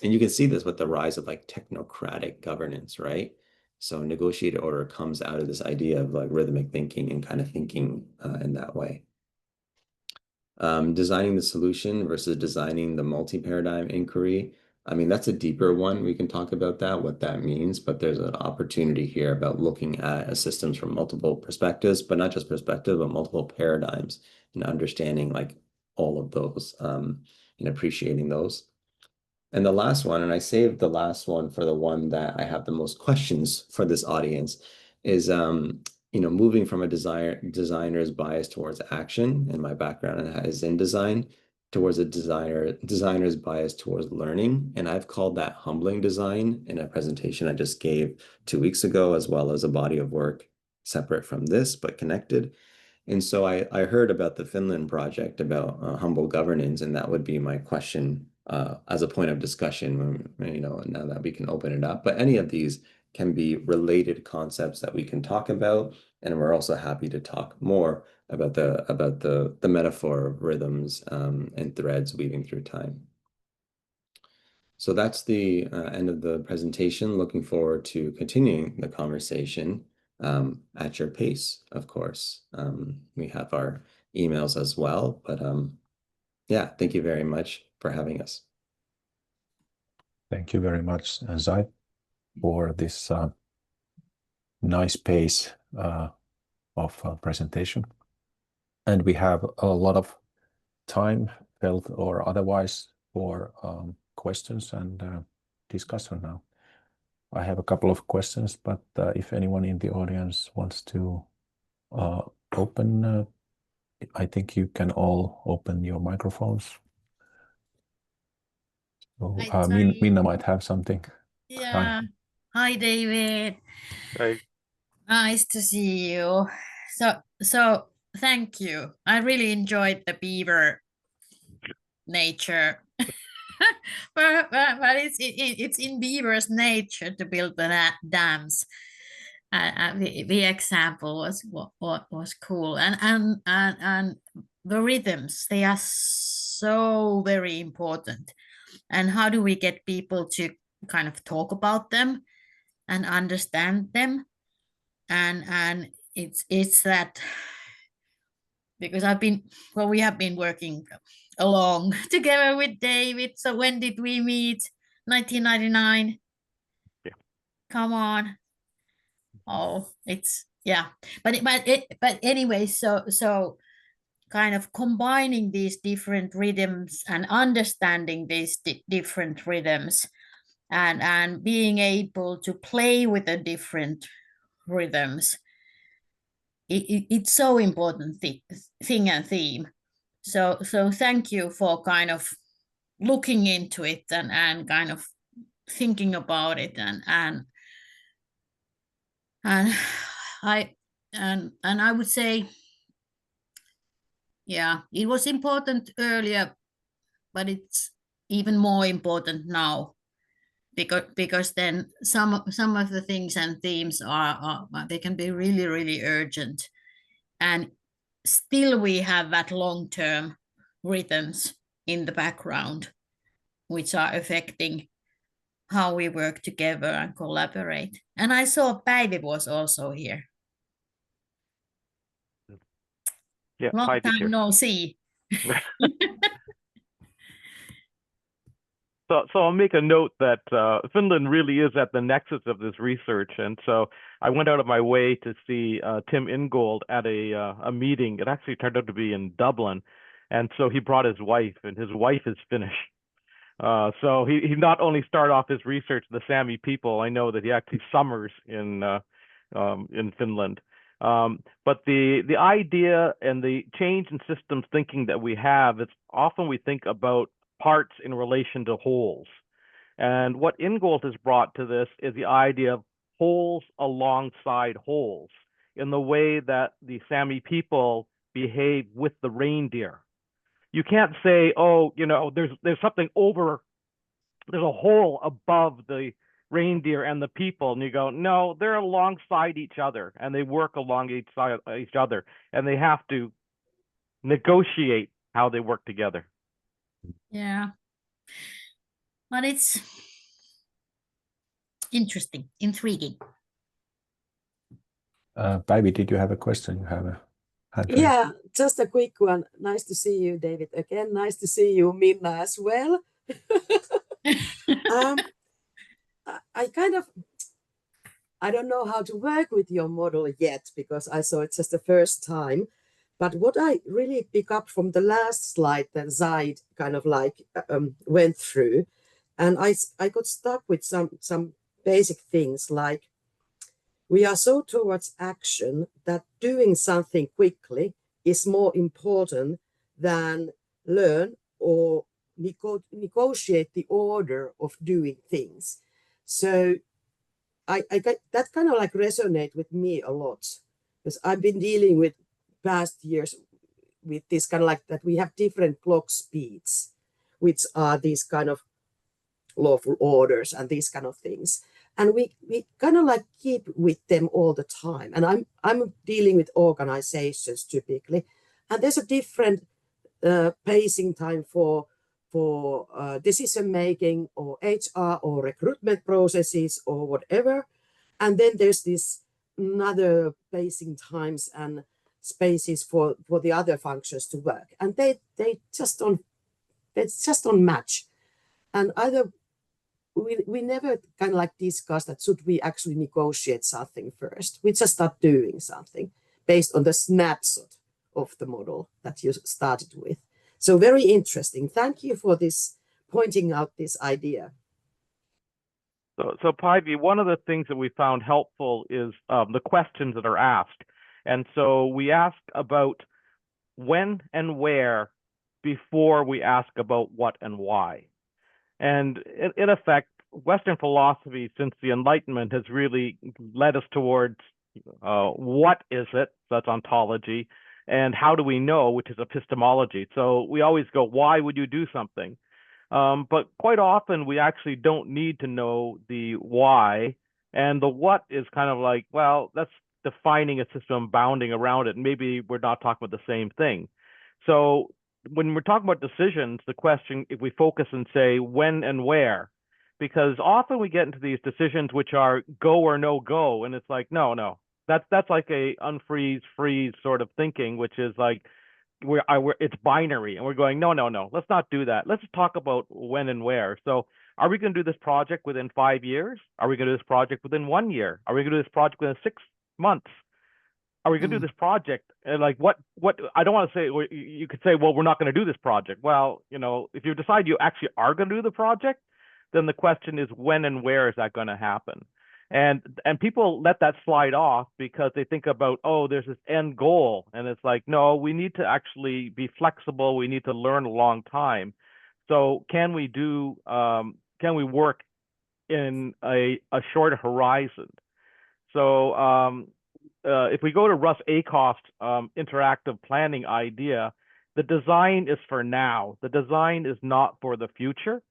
and you can see this with the rise of like technocratic governance, right? So negotiated order comes out of this idea of like rhythmic thinking and kind of thinking in that way. Designing the solution versus designing the multi-paradigm inquiry. I mean, that's a deeper one. We can talk about that, what that means, but there's an opportunity here about looking at systems from multiple perspectives, but not just perspective, but multiple paradigms and understanding like all of those and appreciating those. And the last one, and I saved the last one for the one that I have the most questions for this audience, is moving from a designer's bias towards action, and my background is in design, towards a designer's bias towards learning. And I've called that humbling design in a presentation I just gave 2 weeks ago, as well as a body of work separate from this, but connected. And so I heard about the Finland project about humble governance, and that would be my question as a point of discussion, now that we can open it up. But any of these can be related concepts that we can talk about, and we're also happy to talk more about the metaphor of rhythms and threads weaving through time. So that's the end of the presentation. Looking forward to continuing the conversation at your pace, of course. We have our emails as well, but yeah, thank you very much for having us. Thank you very much, Zaid, for this nice pace of presentation. And we have a lot of time, felt or otherwise, for questions and discussion now. I have a couple of questions, but if anyone in the audience wants to open, I think you can all open your microphones. Oh, Hi, Zaid. Minna might have something. Yeah. Hi, David. Right. Nice to see you. So thank you. I really enjoyed the beaver nature. but it's in beaver's nature to build the dams. The example was cool, and the rhythms, they are so very important. And how do we get people to kind of talk about them and understand them? And it's that, because we have been working along together with David. So when did we meet? 1999. Yeah. Come on. Oh, it's yeah. But anyway, so kind of combining these different rhythms and understanding these different rhythms, and being able to play with the different rhythms, it's so important thing and theme. So thank you for kind of looking into it, and kind of thinking about it, and I and I would say, yeah, it was important earlier, but it's even more important now, because then some of the things and themes are they can be really, really urgent, and still we have that long-term rhythms in the background, which are affecting how we work together and collaborate. And I saw Päivi was also here. Yeah, Long Päivi's time here. no see. So I'll make a note that Finland really is at the nexus of this research, and so I went out of my way to see Tim Ingold at a meeting. It actually turned out to be in Dublin, and so he brought his wife, and his wife is Finnish. So he not only started off his research the Sami people. I know that he actually summers in Finland. But the idea and the change in systems thinking that we have, it's often we think about parts in relation to wholes. And what Ingold has brought to this is the idea of wholes alongside wholes, in the way that the Sami people behave with the reindeer. You can't say, oh, there's something over, there's a hole above the reindeer and the people, and you go, no, they're alongside each other, and they work along each other, and they have to negotiate how they work together. Yeah, but it's interesting, intriguing. Päivi, did you have a question? You have a hand raised. Yeah, just a quick one. Nice to see you, David. Again, nice to see you, Minna, as well. I don't know how to work with your model yet, because I saw it just the first time. But what I really pick up from the last slide that Zaid kind of like went through, and I got stuck with some basic things, like we are so towards action that doing something quickly is more important than learn or negotiate the order of doing things. So I that kind of like resonate with me a lot, because I've been dealing with past years with this kind of like that we have different clock speeds, which are these kind of lawful orders and these kind of things. And we kind of like keep with them all the time. And I'm dealing with organizations typically, and there's a different pacing time for decision making or HR or recruitment processes or whatever. And then there's this another pacing times and spaces for the other functions to work, and they just don't match. And either we never kind of like discuss that should we actually negotiate something first. We just start doing something based on the snapshot of the model that you started with. So very interesting. Thank you for this, pointing out this idea. So Päivi, one of the things that we found helpful is the questions that are asked. And so we ask about when and where before we ask about what and why. And in effect, Western philosophy since the Enlightenment has really led us towards what is it, that's ontology, and how do we know, which is epistemology. So we always go, why would you do something? But quite often we actually don't need to know the why, and the what is kind of like, well, that's defining a system bounding around it. And maybe we're not talking about the same thing. So when we're talking about decisions, the question, if we focus and say when and where, because often we get into these decisions which are go or no go, and it's like, no, that's like a unfreeze, freeze sort of thinking, which is like, it's binary, and we're going, no, let's not do that. Let's talk about when and where. So are we going to do this project within 5 years? Are we going to do this project within 1 year? Are we going to do this project within 6 months? Are we going to do this project? And like, what, I don't want to say, you could say, well, we're not going to do this project. Well, if you decide you actually are going to do the project, then the question is when and where is that going to happen? And people let that slide off because they think about, oh, there's this end goal. And it's like, no, we need to actually be flexible. We need to learn a long time. So can we work in a short horizon? So if we go to Russ Acoft's interactive planning idea, the design is for now. The design is not for the future.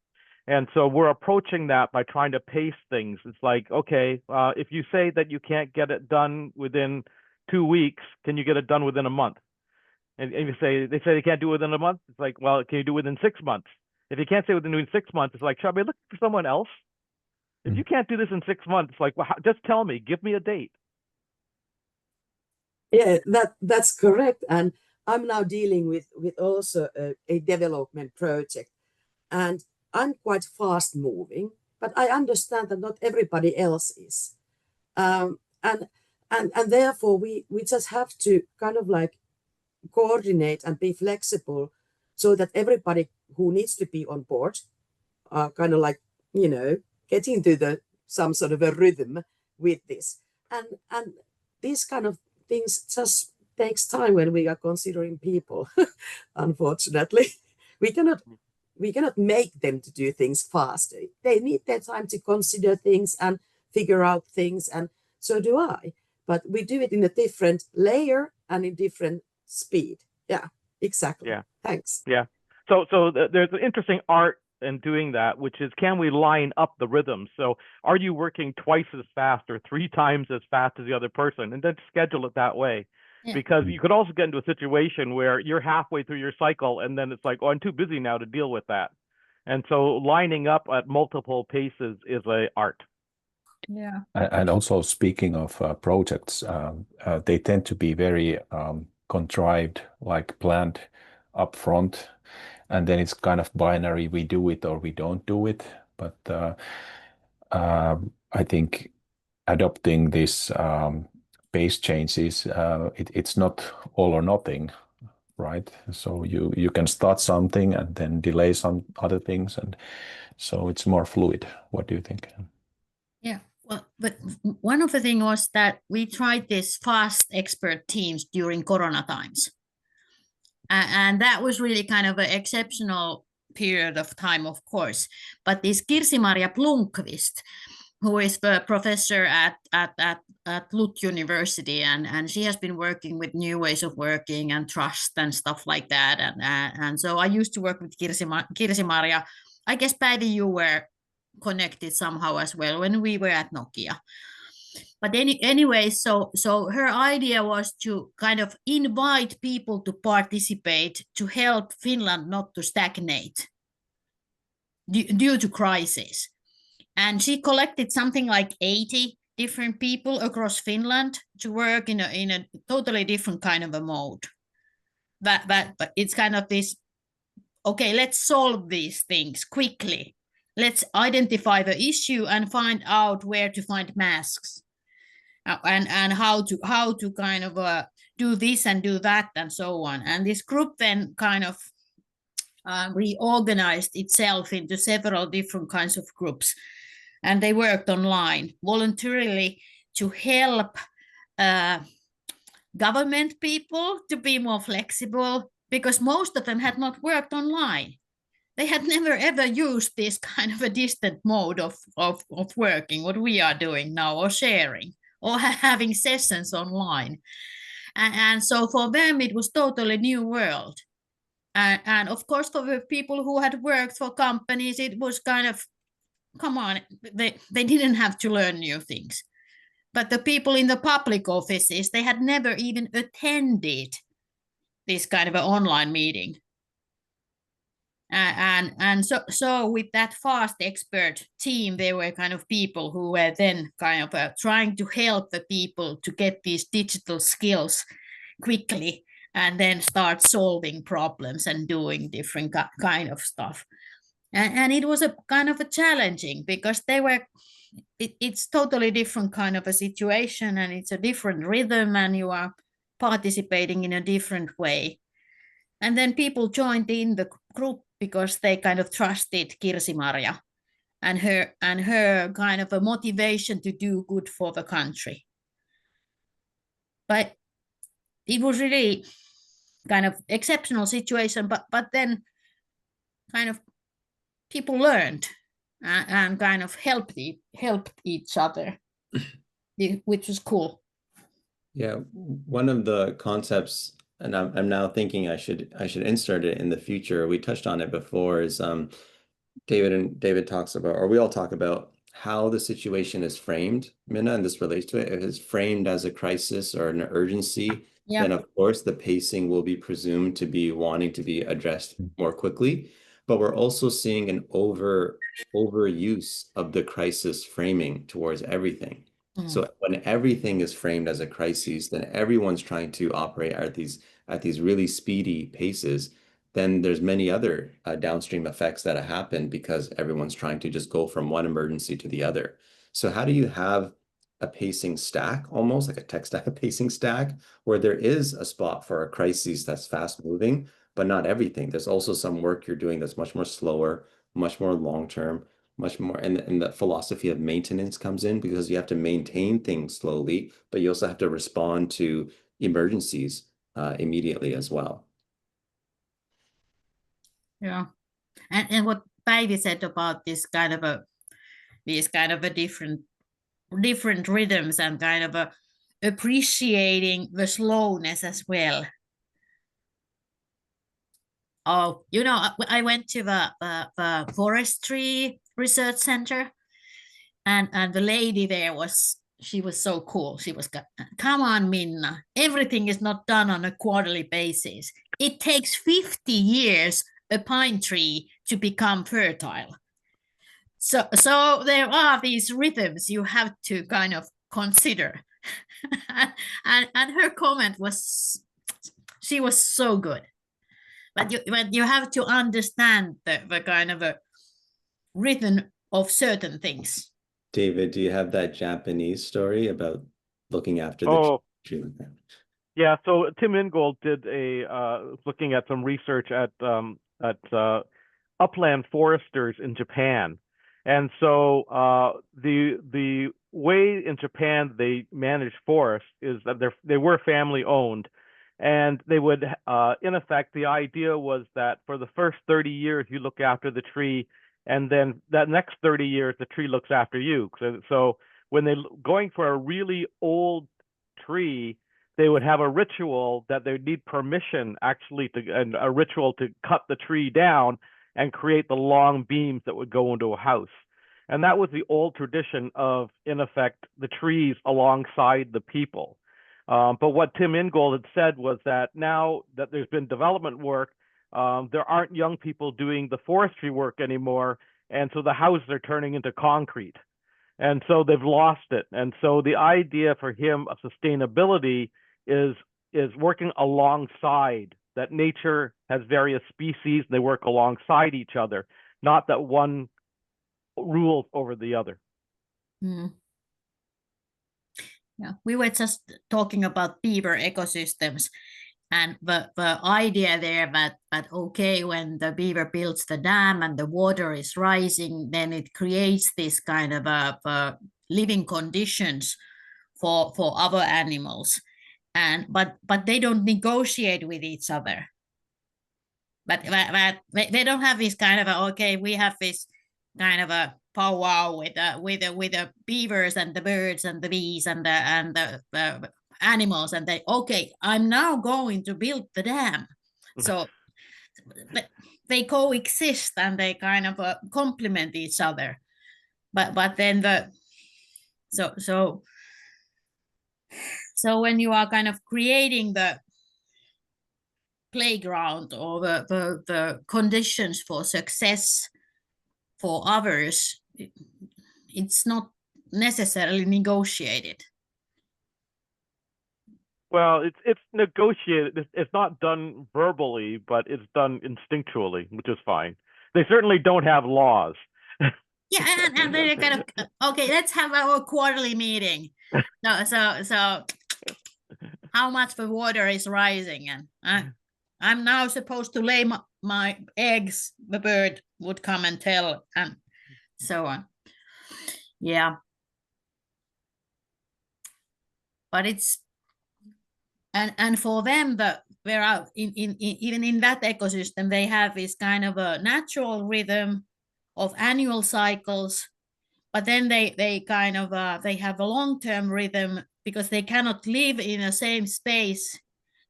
And so we're approaching that by trying to pace things. It's like, okay, if you say that you can't get it done within 2 weeks, can you get it done within a month? And they say they can't do it within a month. It's like, well, can you do it within 6 months? If you can't say within 6 months, it's like, should I be looking for someone else? If you can't do this in 6 months, it's like, well, just tell me, give me a date. Yeah, that's correct. And I'm now dealing with also a development project, and I'm quite fast moving, but I understand that not everybody else is. And therefore we just have to kind of like coordinate and be flexible so that everybody who needs to be on board are kind of like, getting to some sort of a rhythm with this. And these kind of things just takes time when we are considering people, unfortunately. We cannot make them to do things faster. They need their time to consider things and figure out things, and so do I. But we do it in a different layer and in different speed. Yeah, exactly. Yeah. Thanks. Yeah. So there's an interesting art in doing that, which is, can we line up the rhythms? So are you working twice as fast or 3 times as fast as the other person? And then schedule it that way. Yeah. Because you could also get into a situation where you're halfway through your cycle and then it's like, oh, I'm too busy now to deal with that. And so lining up at multiple paces is an art. Yeah. And also, speaking of projects, they tend to be very contrived, like planned up front, and then it's kind of binary, we do it or we don't do it. But I think adopting this pace changes, it's not all or nothing, right? So you can start something and then delay some other things, and so it's more fluid. What do you think? Yeah, well, but one of the things was that we tried this fast expert teams during Corona times. And that was really kind of an exceptional period of time, of course. But this Kirsi-Maria Blomqvist, who is the professor at Lund University, and she has been working with new ways of working and trust and stuff like that. And so I used to work with Kirsi-Maria. I guess, Päivi, you were connected somehow as well when we were at Nokia. But anyway, so her idea was to kind of invite people to participate to help Finland not to stagnate due to crisis. And she collected something like 80 different people across Finland to work in a totally different kind of a mode. But it's kind of this, okay, let's solve these things quickly. Let's identify the issue and find out where to find masks. And how to kind of do this and do that and so on. And this group then kind of reorganized itself into several different kinds of groups. And they worked online voluntarily to help government people to be more flexible, because most of them had not worked online. they had never ever used this kind of a distant mode of working, what we are doing now, or sharing, or having sessions online. And so for them, it was totally new world. And of course, for the people who had worked for companies, it was kind of, come on, they didn't have to learn new things. But the people in the public offices, they had never even attended this kind of an online meeting. And so with that fast expert team, there were kind of people who were then kind of trying to help the people to get these digital skills quickly and then start solving problems and doing different kind of stuff. And it was a kind of a challenging, because they were, it's totally different kind of a situation, and it's a different rhythm, and you are participating in a different way. And then people joined in the group because they kind of trusted Kirsi-Marja and her kind of a motivation to do good for the country. But it was really kind of exceptional situation, but then kind of people learned and kind of helped each other, which was cool. Yeah, one of the concepts, and I'm now thinking I should insert it in the future. We touched on it before. Is David talks about, or we all talk about, how the situation is framed, Minna, and this relates to it. If it's framed as a crisis or an urgency, Yeah. then of course the pacing will be presumed to be wanting to be addressed more quickly. But we're also seeing an overuse of the crisis framing towards everything. So when everything is framed as a crisis, then everyone's trying to operate at these really speedy paces. Then there's many other downstream effects that happen because everyone's trying to just go from one emergency to the other. So how do you have a pacing stack, almost like a tech stack, a pacing stack, where there is a spot for a crisis that's fast moving, but not everything. There's also some work you're doing that's much more slower, much more long-term, much more, and the philosophy of maintenance comes in, because you have to maintain things slowly, but you also have to respond to emergencies immediately as well. Yeah, and what Päivi said about this kind of a different rhythms and kind of appreciating the slowness as well. Oh, you know, I went to the forestry research center, and the lady there she was so cool. She was, come on, Minna, everything is not done on a quarterly basis. It takes 50 years a pine tree to become fertile. So there are these rhythms you have to kind of consider. and her comment was, she was so good. But you have to understand the kind of a rhythm of certain things. David, do you have that Japanese story about looking after the tree? Yeah, so Tim Ingold did looking at some research at upland foresters in Japan. And so the way in Japan they manage forests is that they were family owned, and they would in effect, the idea was that for the first 30 years you look after the tree, and then that next 30 years the tree looks after you. So when they're going for a really old tree, they would have a ritual that they would need permission actually and a ritual to cut the tree down and create the long beams that would go into a house. And that was the old tradition of, in effect, the trees alongside the people. But what Tim Ingold had said was that now that there's been development work, there aren't young people doing the forestry work anymore. And so the houses are turning into concrete. And so they've lost it. And so the idea for him of sustainability is working alongside, that nature has various species, they work alongside each other, not that one rules over the other. Yeah, we were just talking about beaver ecosystems, and the idea there that okay, when the beaver builds the dam and the water is rising, then it creates this kind of living conditions for other animals, and but they don't negotiate with each other. but they don't have this kind of okay, we have this kind of a powwow with the beavers and the birds and the bees and the animals, and okay, I'm now going to build the dam. So they coexist and they kind of complement each other. But then so when you are kind of creating the playground or the conditions for success for others, it's not necessarily negotiated. Well, it's negotiated. It's not done verbally, but it's done instinctually, which is fine. They certainly don't have laws. Yeah, and they're kind of okay. Let's have our quarterly meeting. So how much the water is rising, and I'm now supposed to lay my eggs. The bird would come and tell, and so on. Yeah, but it's and for them, they're out even in that ecosystem, they have this kind of a natural rhythm of annual cycles, but then they kind of they have a long-term rhythm because they cannot live in the same space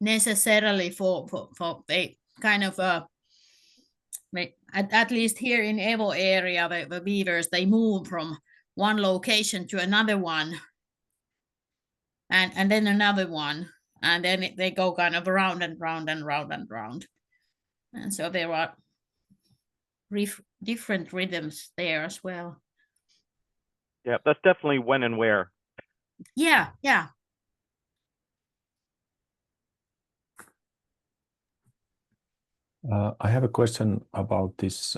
necessarily for they kind of at least here in Evo area, the beavers, they move from one location to another one, and then another one, and then they go kind of round and round and round and round, and so there are different rhythms there as well. Yeah, that's definitely when and where. Yeah. I have a question about this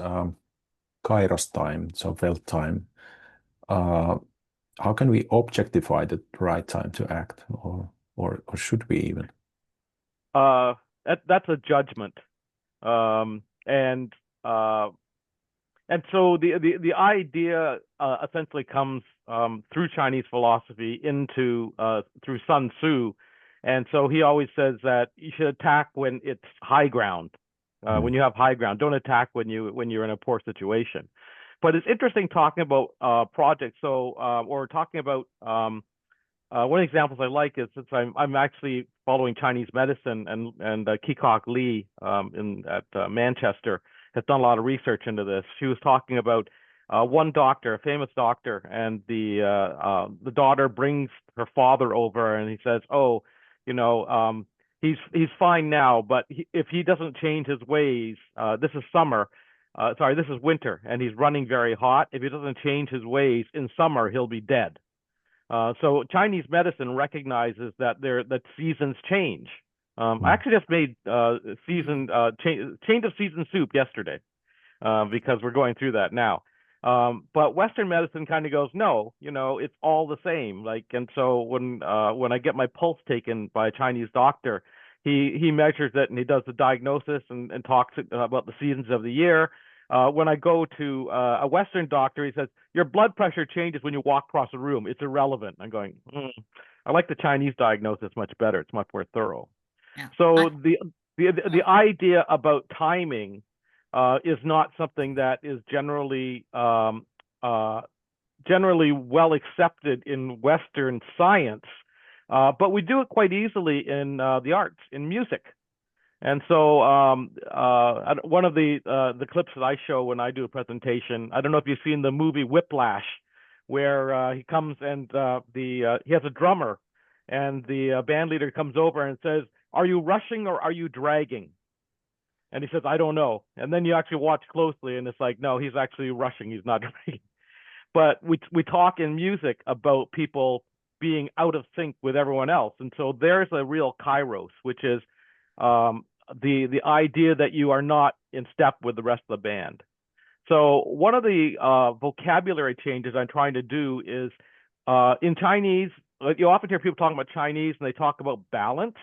Kairos time, so Welt time. How can we objectify the right time to act, or should we even? That's a judgment, and so the idea essentially comes through Chinese philosophy into through Sun Tzu, and so he always says that you should attack when it's high ground, when you have high ground. Don't attack when you're in a poor situation. But it's interesting talking about projects. So or talking about one of the examples I like is, since I'm actually following Chinese medicine, and Kikok Lee at Manchester has done a lot of research into this. She was talking about one doctor, a famous doctor, and the daughter brings her father over, and he says, "Oh, he's fine now, but if he doesn't change his ways, this is summer. This is winter, and he's running very hot. If he doesn't change his ways in summer, he'll be dead." So Chinese medicine recognizes that seasons change. I actually just made change of season soup yesterday because we're going through that now. But Western medicine kind of goes, no, it's all the same. And so when I get my pulse taken by a Chinese doctor, he measures it and he does the diagnosis and talks about the seasons of the year. When I go to a Western doctor, he says, your blood pressure changes when you walk across a room. It's irrelevant. I'm going, I like the Chinese diagnosis much better. It's much more thorough. Yeah. So the idea about timing is not something that is generally well accepted in Western science, but we do it quite easily in the arts, in music. And so one of the clips that I show when I do a presentation, I don't know if you've seen the movie Whiplash, where he comes and he has a drummer, and the band leader comes over and says, "Are you rushing or are you dragging?" And he says, "I don't know." And then you actually watch closely, and it's like, no, he's actually rushing. He's not dragging. But we talk in music about people being out of sync with everyone else, and so there's a real kairos, which is the idea that you are not in step with the rest of the band. So one of the vocabulary changes I'm trying to do is in Chinese, you often hear people talking about Chinese and they talk about balance.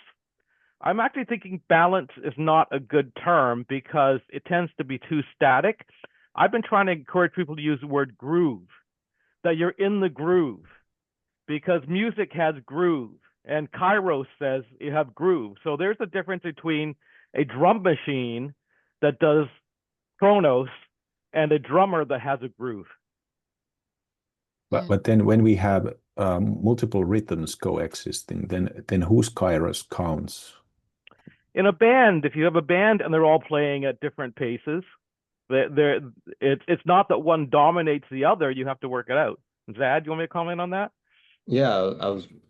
I'm actually thinking balance is not a good term because it tends to be too static. I've been trying to encourage people to use the word groove, that you're in the groove, because music has groove. And Kairos says you have groove. So there's a difference between a drum machine that does chronos and a drummer that has a groove. But then when we have multiple rhythms coexisting, then whose kairos counts? In a band, if you have a band and they're all playing at different paces, it's not that one dominates the other. You have to work it out. Zaid, do you want me to comment on that? Yeah,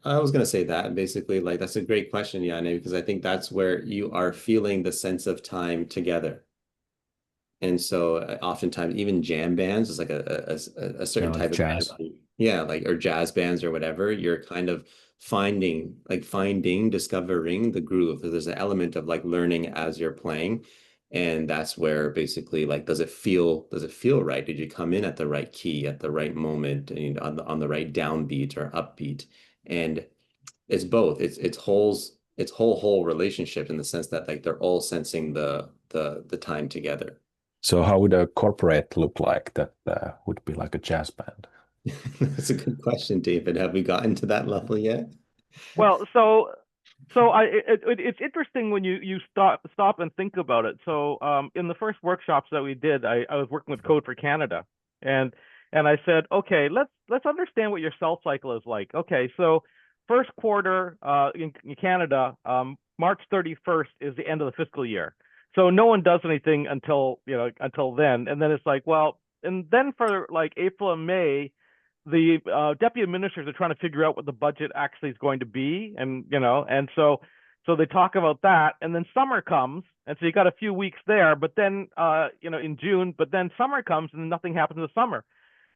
I was gonna say that basically, like that's a great question, Janne, because I think that's where you are feeling the sense of time together. And so oftentimes even jam bands is like a certain like type of jazz. band. Yeah, like or jazz bands or whatever. You're kind of discovering the groove. There's an element of like learning as you're playing. And that's where basically like does it feel right? Did you come in at the right key at the right moment and on the right downbeat or upbeat? And it's both. It's whole relationship in the sense that like they're all sensing the time together. So how would a corporate look like that would be like a jazz band? That's a good question, David. Have we gotten to that level yet? Well, it's interesting when you stop and think about it. So in the first workshops that we did, I was working with Code for Canada, and I said, okay, let's understand what your cell cycle is like. Okay, so first quarter in Canada, March 31st is the end of the fiscal year. So no one does anything until then, and then it's like, well, and then for like April and May, the deputy administrators are trying to figure out what the budget actually is going to be, and so they talk about that, and then summer comes, and so you got a few weeks there, but then in June, but then summer comes and nothing happens in the summer,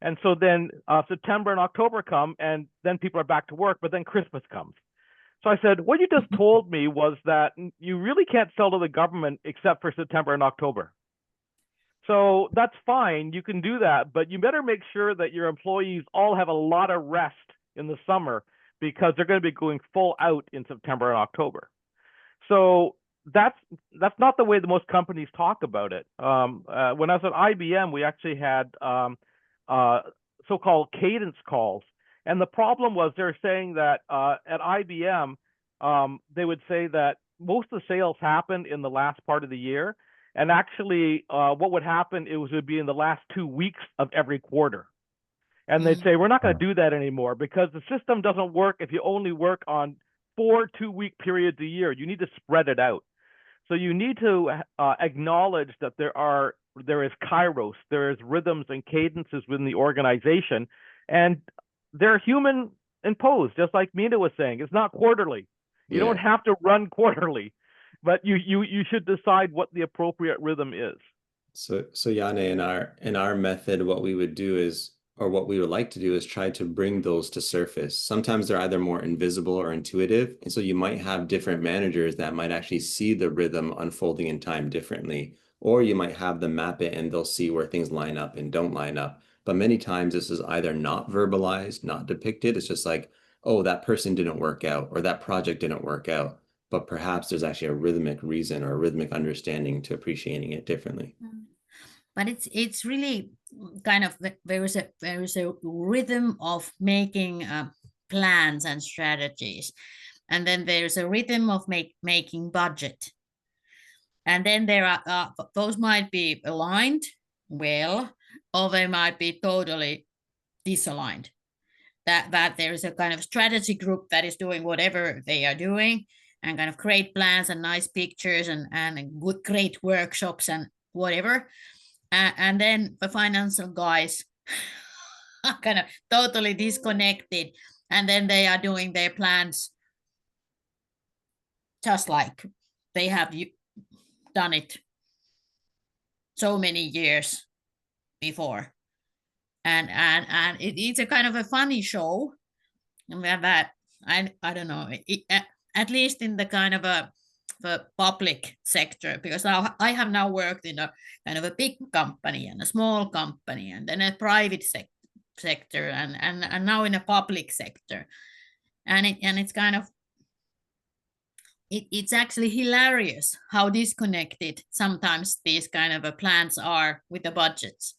and so then September and October come, and then people are back to work, but then Christmas comes. So I said, what you just told me was that you really can't sell to the government except for September and October. So that's fine, you can do that, but you better make sure that your employees all have a lot of rest in the summer because they're going to be going full out in September and October. So that's not the way that most companies talk about it. When I was at IBM, we actually had so-called cadence calls. And the problem was they're saying that at IBM, they would say that most of the sales happened in the last part of the year. And actually, what would happen, would be in the last 2 weeks of every quarter. And they'd say, we're not going to do that anymore because the system doesn't work if you only work on 4 2-week periods a year. You need to spread it out. So you need to acknowledge that there is kairos, there is rhythms and cadences within the organization, and they're human imposed, just like Mina was saying. It's not quarterly. You don't have to run quarterly, but you should decide what the appropriate rhythm is. So Janne, in our method, what we would do is, or what we would like to do is try to bring those to surface. Sometimes they're either more invisible or intuitive. And so you might have different managers that might actually see the rhythm unfolding in time differently, or you might have them map it and they'll see where things line up and don't line up. But many times this is either not verbalized, not depicted. It's just like, oh, that person didn't work out or that project didn't work out. But perhaps there's actually a rhythmic reason or a rhythmic understanding to appreciating it differently. But it's really kind of, there is a rhythm of making plans and strategies, and then there's a rhythm of making budget, and then there are those might be aligned well, or they might be totally disaligned. That there is a kind of strategy group that is doing whatever they are doing and kind of great plans and nice pictures and good great workshops and whatever. And then the financial guys are kind of totally disconnected, and then they are doing their plans just like they have done it so many years before. And it's a kind of a funny show that I don't know, at least in the kind of the public sector, because I have now worked in a kind of a big company and a small company and then a private sector and now in a public sector, and it's kind of it's actually hilarious how disconnected sometimes these kind of plans are with the budgets,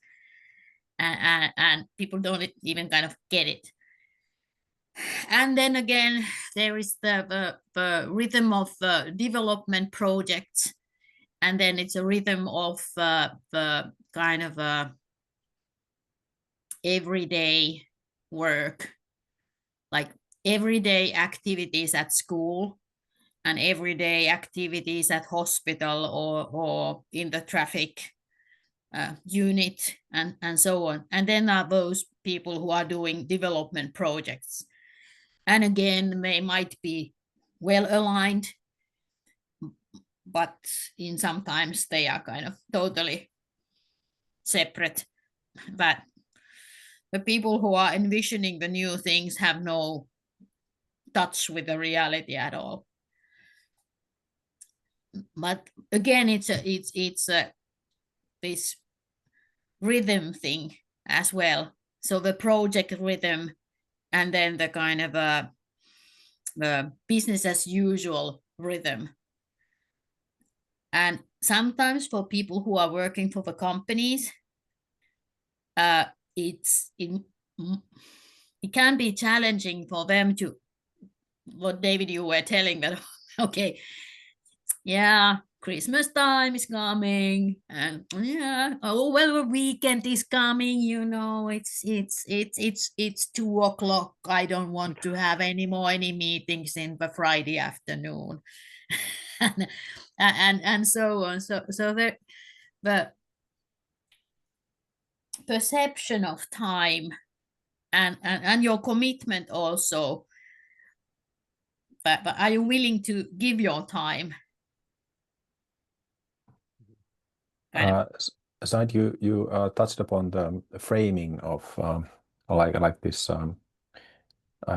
and people don't even kind of get it. And then again, there is the rhythm of development projects and then it's a rhythm of the kind of everyday work, like everyday activities at school and everyday activities at hospital or in the traffic unit and so on. And then are those people who are doing development projects. And again, they might be well aligned, but in sometimes they are kind of totally separate. But the people who are envisioning the new things have no touch with the reality at all. But again, it's a this rhythm thing as well. So the project rhythm, and then the kind of the business as usual rhythm. And sometimes for people who are working for the companies, it can be challenging for them to, what David, you were telling that, okay, yeah, Christmas time is coming, and yeah, oh well, the weekend is coming. You know, it's 2:00. I don't want to have any meetings in the Friday afternoon, and so on. So the perception of time and your commitment also. But are you willing to give your time? Zaid, you touched upon the framing of like this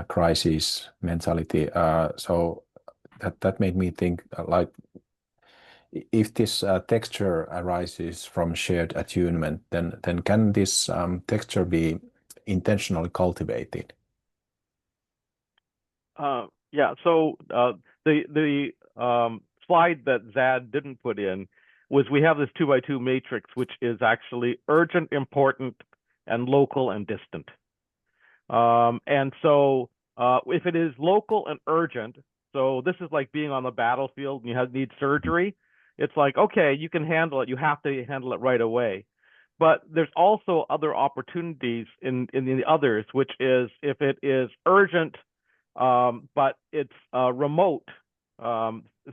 crisis mentality. So that made me think like if this texture arises from shared attunement, then can this texture be intentionally cultivated? Yeah. So the slide that Zaid didn't put in was we have this 2x2 matrix, which is actually urgent, important, and local and distant. And so if it is local and urgent, so this is like being on the battlefield and you need surgery. It's like, okay, you can handle it. You have to handle it right away. But there's also other opportunities in the others, which is if it is urgent, but it's remote.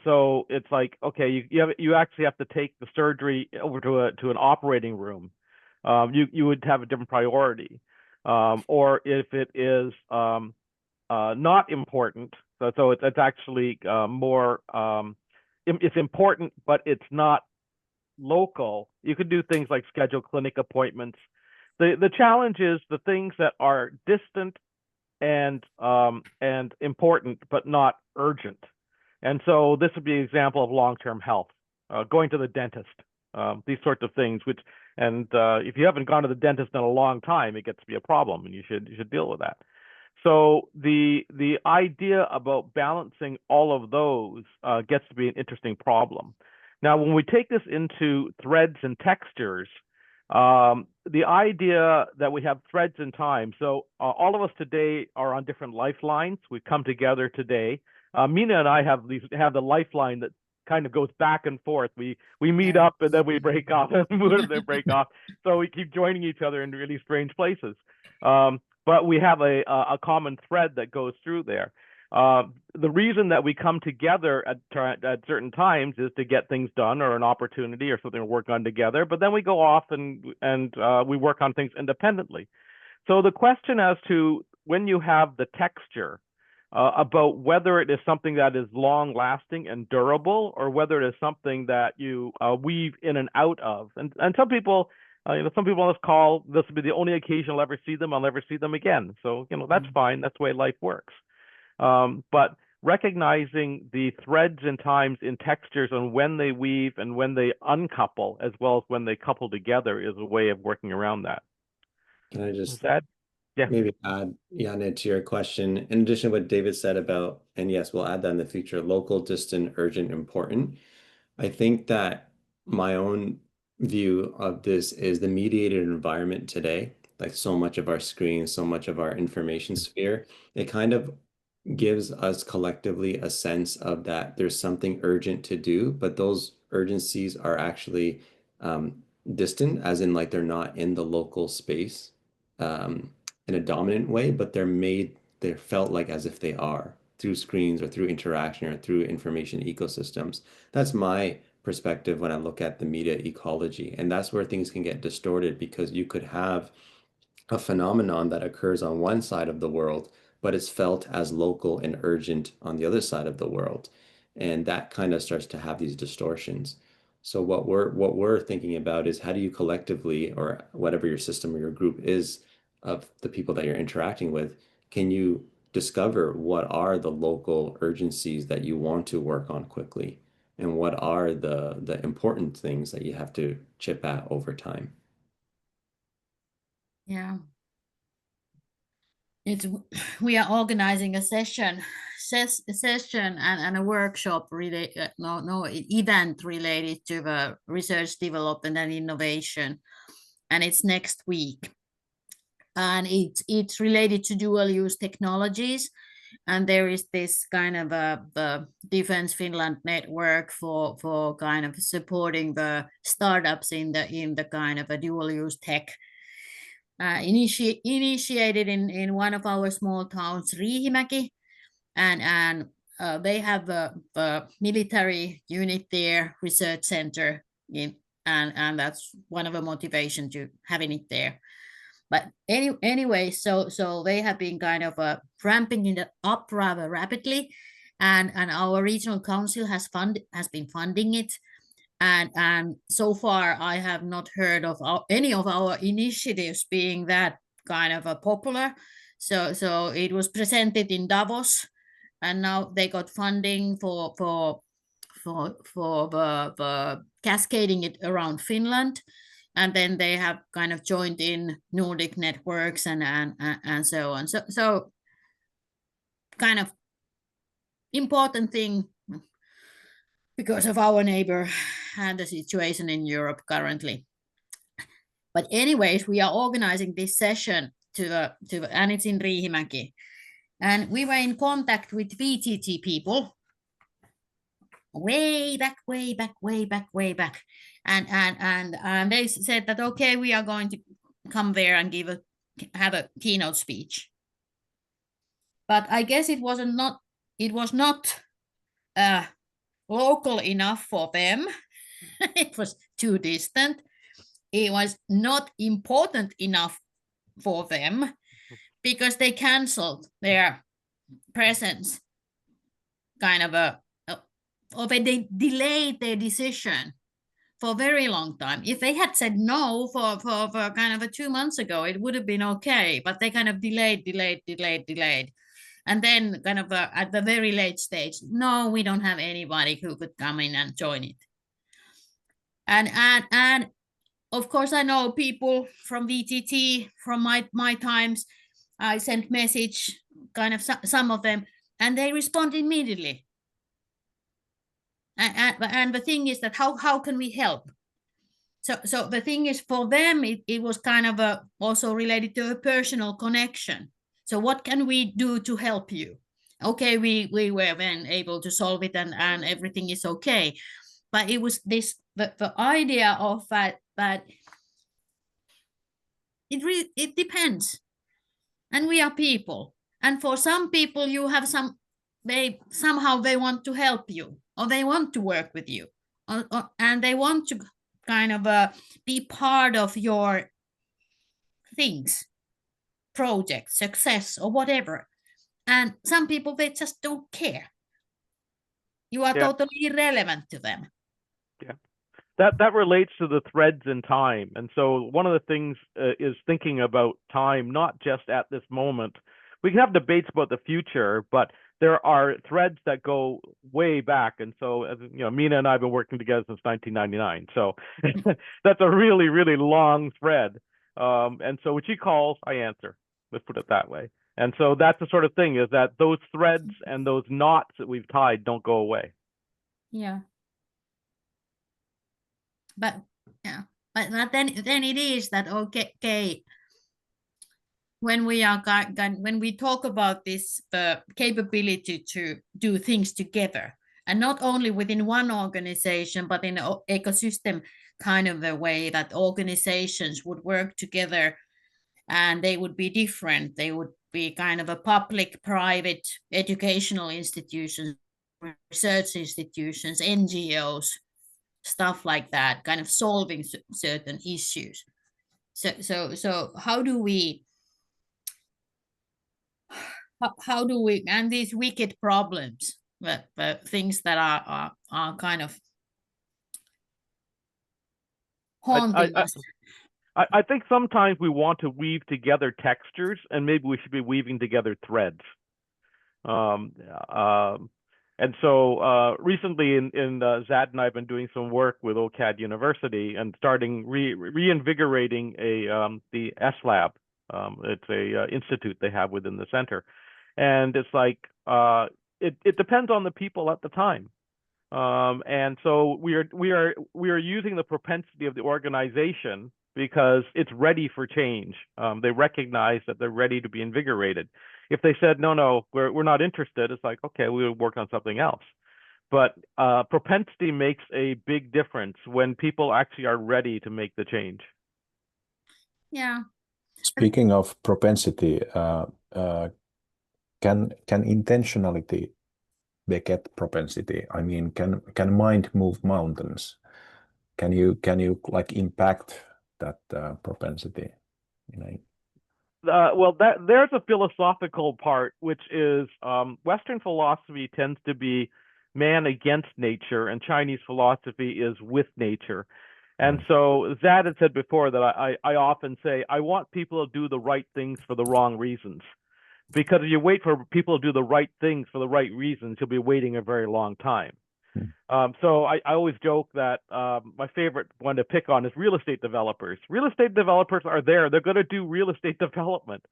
So it's like, okay, you actually have to take the surgery over to an operating room. You would have a different priority. Or if it is not important, so it's actually more it's important, but it's not local. You could do things like schedule clinic appointments. The challenge is the things that are distant and important but not urgent. And so this would be an example of long-term health, going to the dentist, these sorts of things. If you haven't gone to the dentist in a long time, it gets to be a problem, and you should deal with that. So the idea about balancing all of those gets to be an interesting problem. Now, when we take this into threads and textures, the idea that we have threads in time. So all of us today are on different lifelines. We've come together today. Mina and I have the lifeline that kind of goes back and forth. We meet up and then we break off and then break off. So we keep joining each other in really strange places. But we have a common thread that goes through there. The reason that we come together at certain times is to get things done or an opportunity or something to work on together. But then we go off and we work on things independently. So the question as to when you have the texture about whether it is something that is long lasting and durable or whether it is something that you weave in and out of. And some people, some people on this call, this will be the only occasion I'll ever see them. I'll never see them again. So, that's fine. That's the way life works. But recognizing the threads and times in textures and when they weave and when they uncouple, as well as when they couple together, is a way of working around that. Can I just Yeah. maybe add, Janne, to your question, in addition to what David said about, and yes, we'll add that in the future, local, distant, urgent, important. I think that my own view of this is the mediated environment today, like so much of our screens, so much of our information sphere, it kind of gives us collectively a sense of that there's something urgent to do, but those urgencies are actually distant, as in like they're not in the local space in a dominant way, but they're felt like as if they are through screens or through interaction or through information ecosystems. That's my perspective when I look at the media ecology. And that's where things can get distorted, because you could have a phenomenon that occurs on one side of the world, but it's felt as local and urgent on the other side of the world. And that kind of starts to have these distortions. So what we're thinking about is, how do you collectively, or whatever your system or your group is of the people that you're interacting with, can you discover what are the local urgencies that you want to work on quickly, and what are the important things that you have to chip at over time? Yeah. We are organizing a session and a workshop event related to the research development and innovation, and it's next week, and it's related to dual use technologies. And there is this kind of the Defense Finland network for kind of supporting the startups in the kind of a dual use tech. Initiated in one of our small towns, Riihimäki, and they have the military unit there, research center, and that's one of the motivation to having it there. But anyway, so they have been kind of ramping it up rather rapidly, and our regional council has been funding it. And so far, I have not heard of any of our initiatives being that kind of popular. So it was presented in Davos, and now they got funding for the cascading it around Finland, and then they have kind of joined in Nordic networks and so on. So kind of important thing, because of our neighbor and the situation in Europe currently. But anyways, we are organizing this session and it's in Riihimäki. And we were in contact with VTT people way back. And they said that, okay, we are going to come there and have a keynote speech. But I guess it was not local enough for them. It was too distant. It was not important enough for them, because they canceled their presence, kind of or they delayed their decision for a very long time. If they had said no for kind of 2 months ago, it would have been okay, but they kind of delayed. And then kind of at the very late stage, no, we don't have anybody who could come in and join it. And of course, I know people from VTT from my times. I sent message, kind of some of them, and they respond immediately. And the thing is that how can we help? So the thing is, for them, it was kind of also related to a personal connection. So what can we do to help you? Okay, we were then able to solve it, and everything is okay. But it was the idea of that it depends, and we are people, and for some people you have they want to help you, or they want to work with you, and they want to kind of be part of your things, project success or whatever. And some people, they just don't care. You are totally irrelevant to them. Yeah. That relates to the threads in time. And so one of the things is thinking about time, not just at this moment. We can have debates about the future, but there are threads that go way back. And so, Mina and I have been working together since 1999. So that's a really, really long thread. And so what she calls, I answer. Let's put it that way. And so that's the sort of thing, is that those threads and those knots that we've tied don't go away. Yeah. But then it is that, okay, when we talk about this capability to do things together, and not only within one organization, but in an ecosystem kind of a way that organizations would work together, and they would be different. They would be kind of a public, private, educational institutions, research institutions, NGOs, stuff like that, kind of solving certain issues. So how do we, and these wicked problems, but things that are kind of haunting us. I think sometimes we want to weave together textures, and maybe we should be weaving together threads. And so recently, Zaid and I have been doing some work with OCAD University and starting reinvigorating the SLab. It's a institute they have within the center, and it's like it depends on the people at the time. And so we are using the propensity of the organization because it's ready for change. They recognize that they're ready to be invigorated. If they said, no, we're not interested, it's like, okay, we'll work on something else. But propensity makes a big difference when people actually are ready to make the change. Yeah. Speaking of propensity, can intentionality beget propensity? I mean, can mind move mountains? Can you like impact that propensity? Well, there's a philosophical part, which is Western philosophy tends to be man against nature, and Chinese philosophy is with nature. And so Zaid had said before that I often say, I want people to do the right things for the wrong reasons. Because if you wait for people to do the right things for the right reasons, you'll be waiting a very long time. So I always joke that my favorite one to pick on is real estate developers. Real estate developers are there. They're going to do real estate development.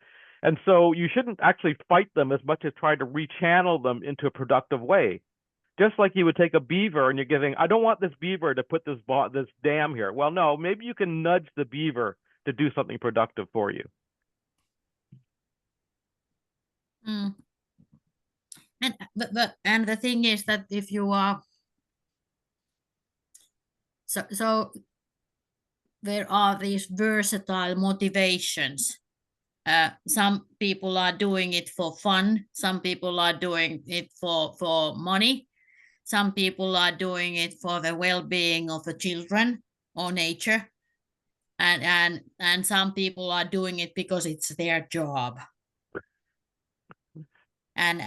And so you shouldn't actually fight them as much as try to rechannel them into a productive way. Just like you would take a beaver and you're giving, I don't want this beaver to put this dam here. Well, no, maybe you can nudge the beaver to do something productive for you. And the thing is that if you are so there are these versatile motivations. Some people are doing it for fun. Some people are doing it for money. Some people are doing it for the well-being of the children or nature, and some people are doing it because it's their job. And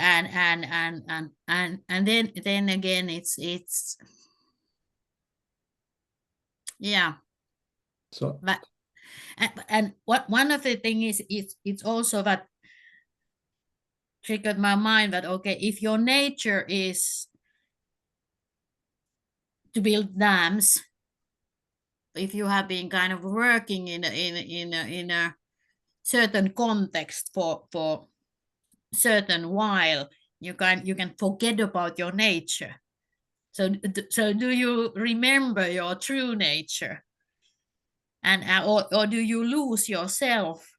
then again, it's yeah. So, but and what one of the things is it's also that triggered my mind that okay, if your nature is to build dams, if you have been kind of working in a certain context for certain while, you can forget about your nature. So do you remember your true nature, and or do you lose yourself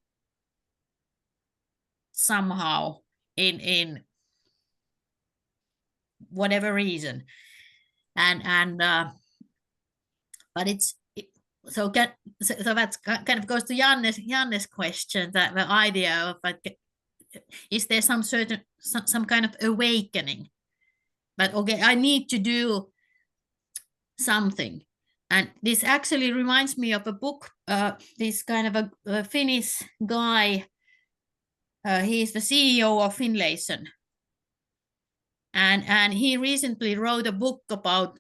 somehow in whatever reason? And but so that's kind of goes to Janne's question, that the idea of like, is there some kind of awakening? But okay, I need to do something. And this actually reminds me of a book, this kind of a Finnish guy. He's the CEO of Finland. And he recently wrote a book about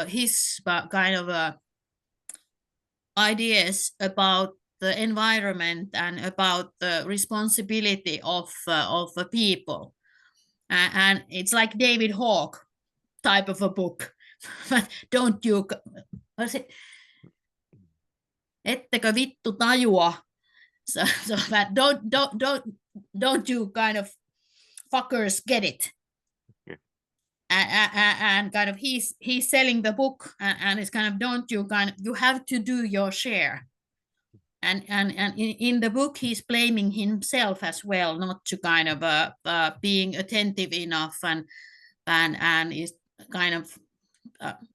his kind of ideas about the environment and about the responsibility of the people. And it's like David Hawke type of a book. But don't you, ettekö vittu tajua? So that don't you kind of fuckers get it? And kind of he's selling the book, and it's kind of you have to do your share. And in the book he's blaming himself as well, not to kind of being attentive enough and and is kind of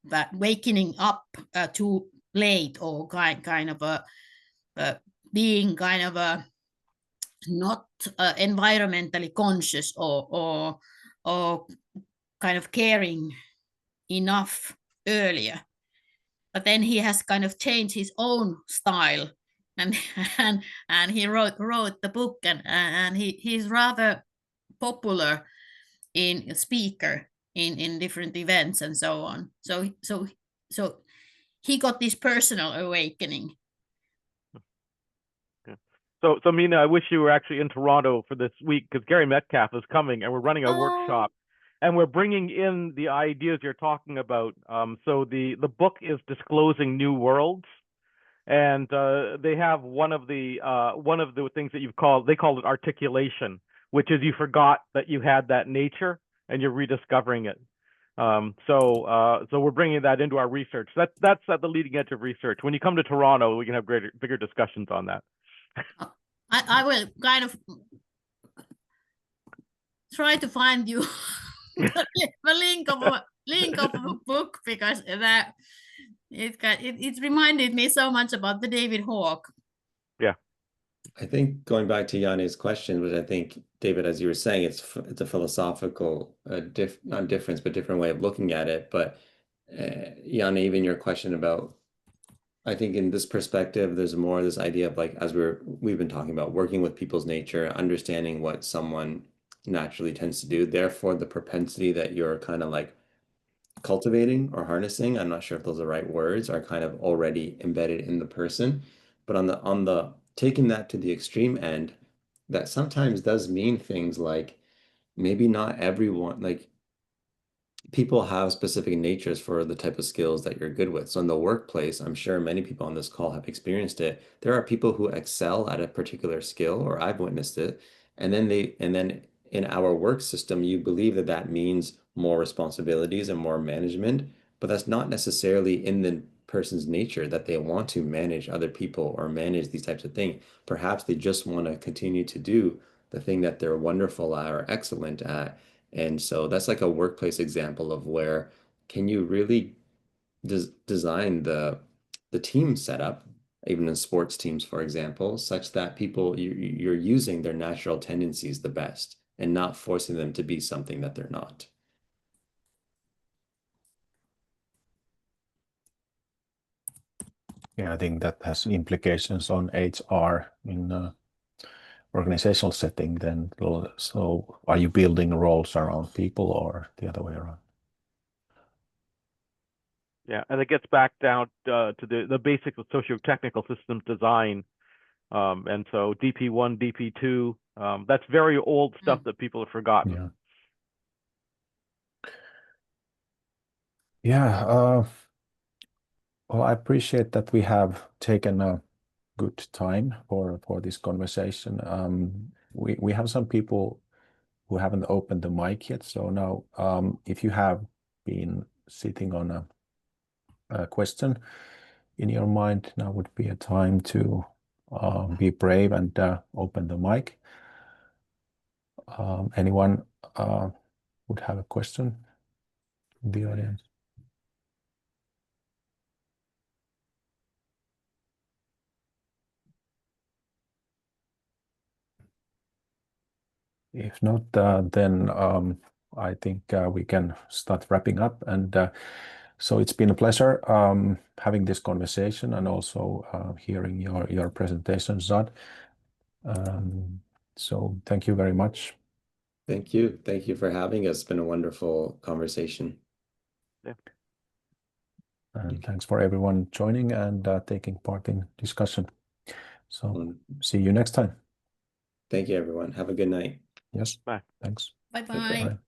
that wakening up too late, or kind of being kind of a not environmentally conscious, or kind of caring enough earlier. But then he has kind of changed his own style, and he wrote the book, and he's rather popular in speaker in different events and so on. So he got this personal awakening. So Mina, I wish you were actually in Toronto for this week, because Gary Metcalf is coming, and we're running a workshop, and we're bringing in the ideas you're talking about. So the book is Disclosing New Worlds, and they have one of the things that they call it articulation, which is you forgot that you had that nature and you're rediscovering it. So we're bringing that into our research. That's at the leading edge of research. When you come to Toronto, we can have bigger discussions on that. I will kind of try to find you the link of a book, because that it reminded me so much about the David Hawke. Yeah, I think going back to Janne's question, which I think, David, as you were saying, it's a philosophical not difference, but different way of looking at it. But Janne, even your question about, I think in this perspective, there's more this idea of, like, as we've been talking about, working with people's nature, understanding what someone naturally tends to do. Therefore, the propensity that you're kind of like cultivating or harnessing, I'm not sure if those are the right words, are kind of already embedded in the person. But on the taking that to the extreme end, that sometimes does mean things like maybe not everyone, like, people have specific natures for the type of skills that you're good with. So in the workplace, I'm sure many people on this call have experienced it. There are people who excel at a particular skill, or I've witnessed it, and then in our work system, you believe that that means more responsibilities and more management, but that's not necessarily in the person's nature that they want to manage other people or manage these types of things. Perhaps they just want to continue to do the thing that they're wonderful at or excellent at. And so that's like a workplace example of where can you really design the team setup, even in sports teams, for example, such that people, you're using their natural tendencies the best and not forcing them to be something that they're not. Yeah, I think that has implications on HR in organizational setting then. So are you building roles around people or the other way around? yeah, and it gets back down to the basics of socio-technical systems design, and so DP1, DP2, that's very old stuff that people have forgotten. Yeah. Yeah. Well, I appreciate that we have taken a good time for this conversation. We have some people who haven't opened the mic yet. So now, if you have been sitting on a question in your mind, now would be a time to be brave and open the mic. Anyone would have a question in the audience? If not, then I think we can start wrapping up. And so it's been a pleasure having this conversation and also hearing your presentation, Zaid. So thank you very much. Thank you. Thank you for having us. It's been a wonderful conversation. Yeah. And thanks for everyone joining and taking part in discussion. So see you next time. Thank you, everyone. Have a good night. Yes. Bye. Thanks. Bye-bye. Bye.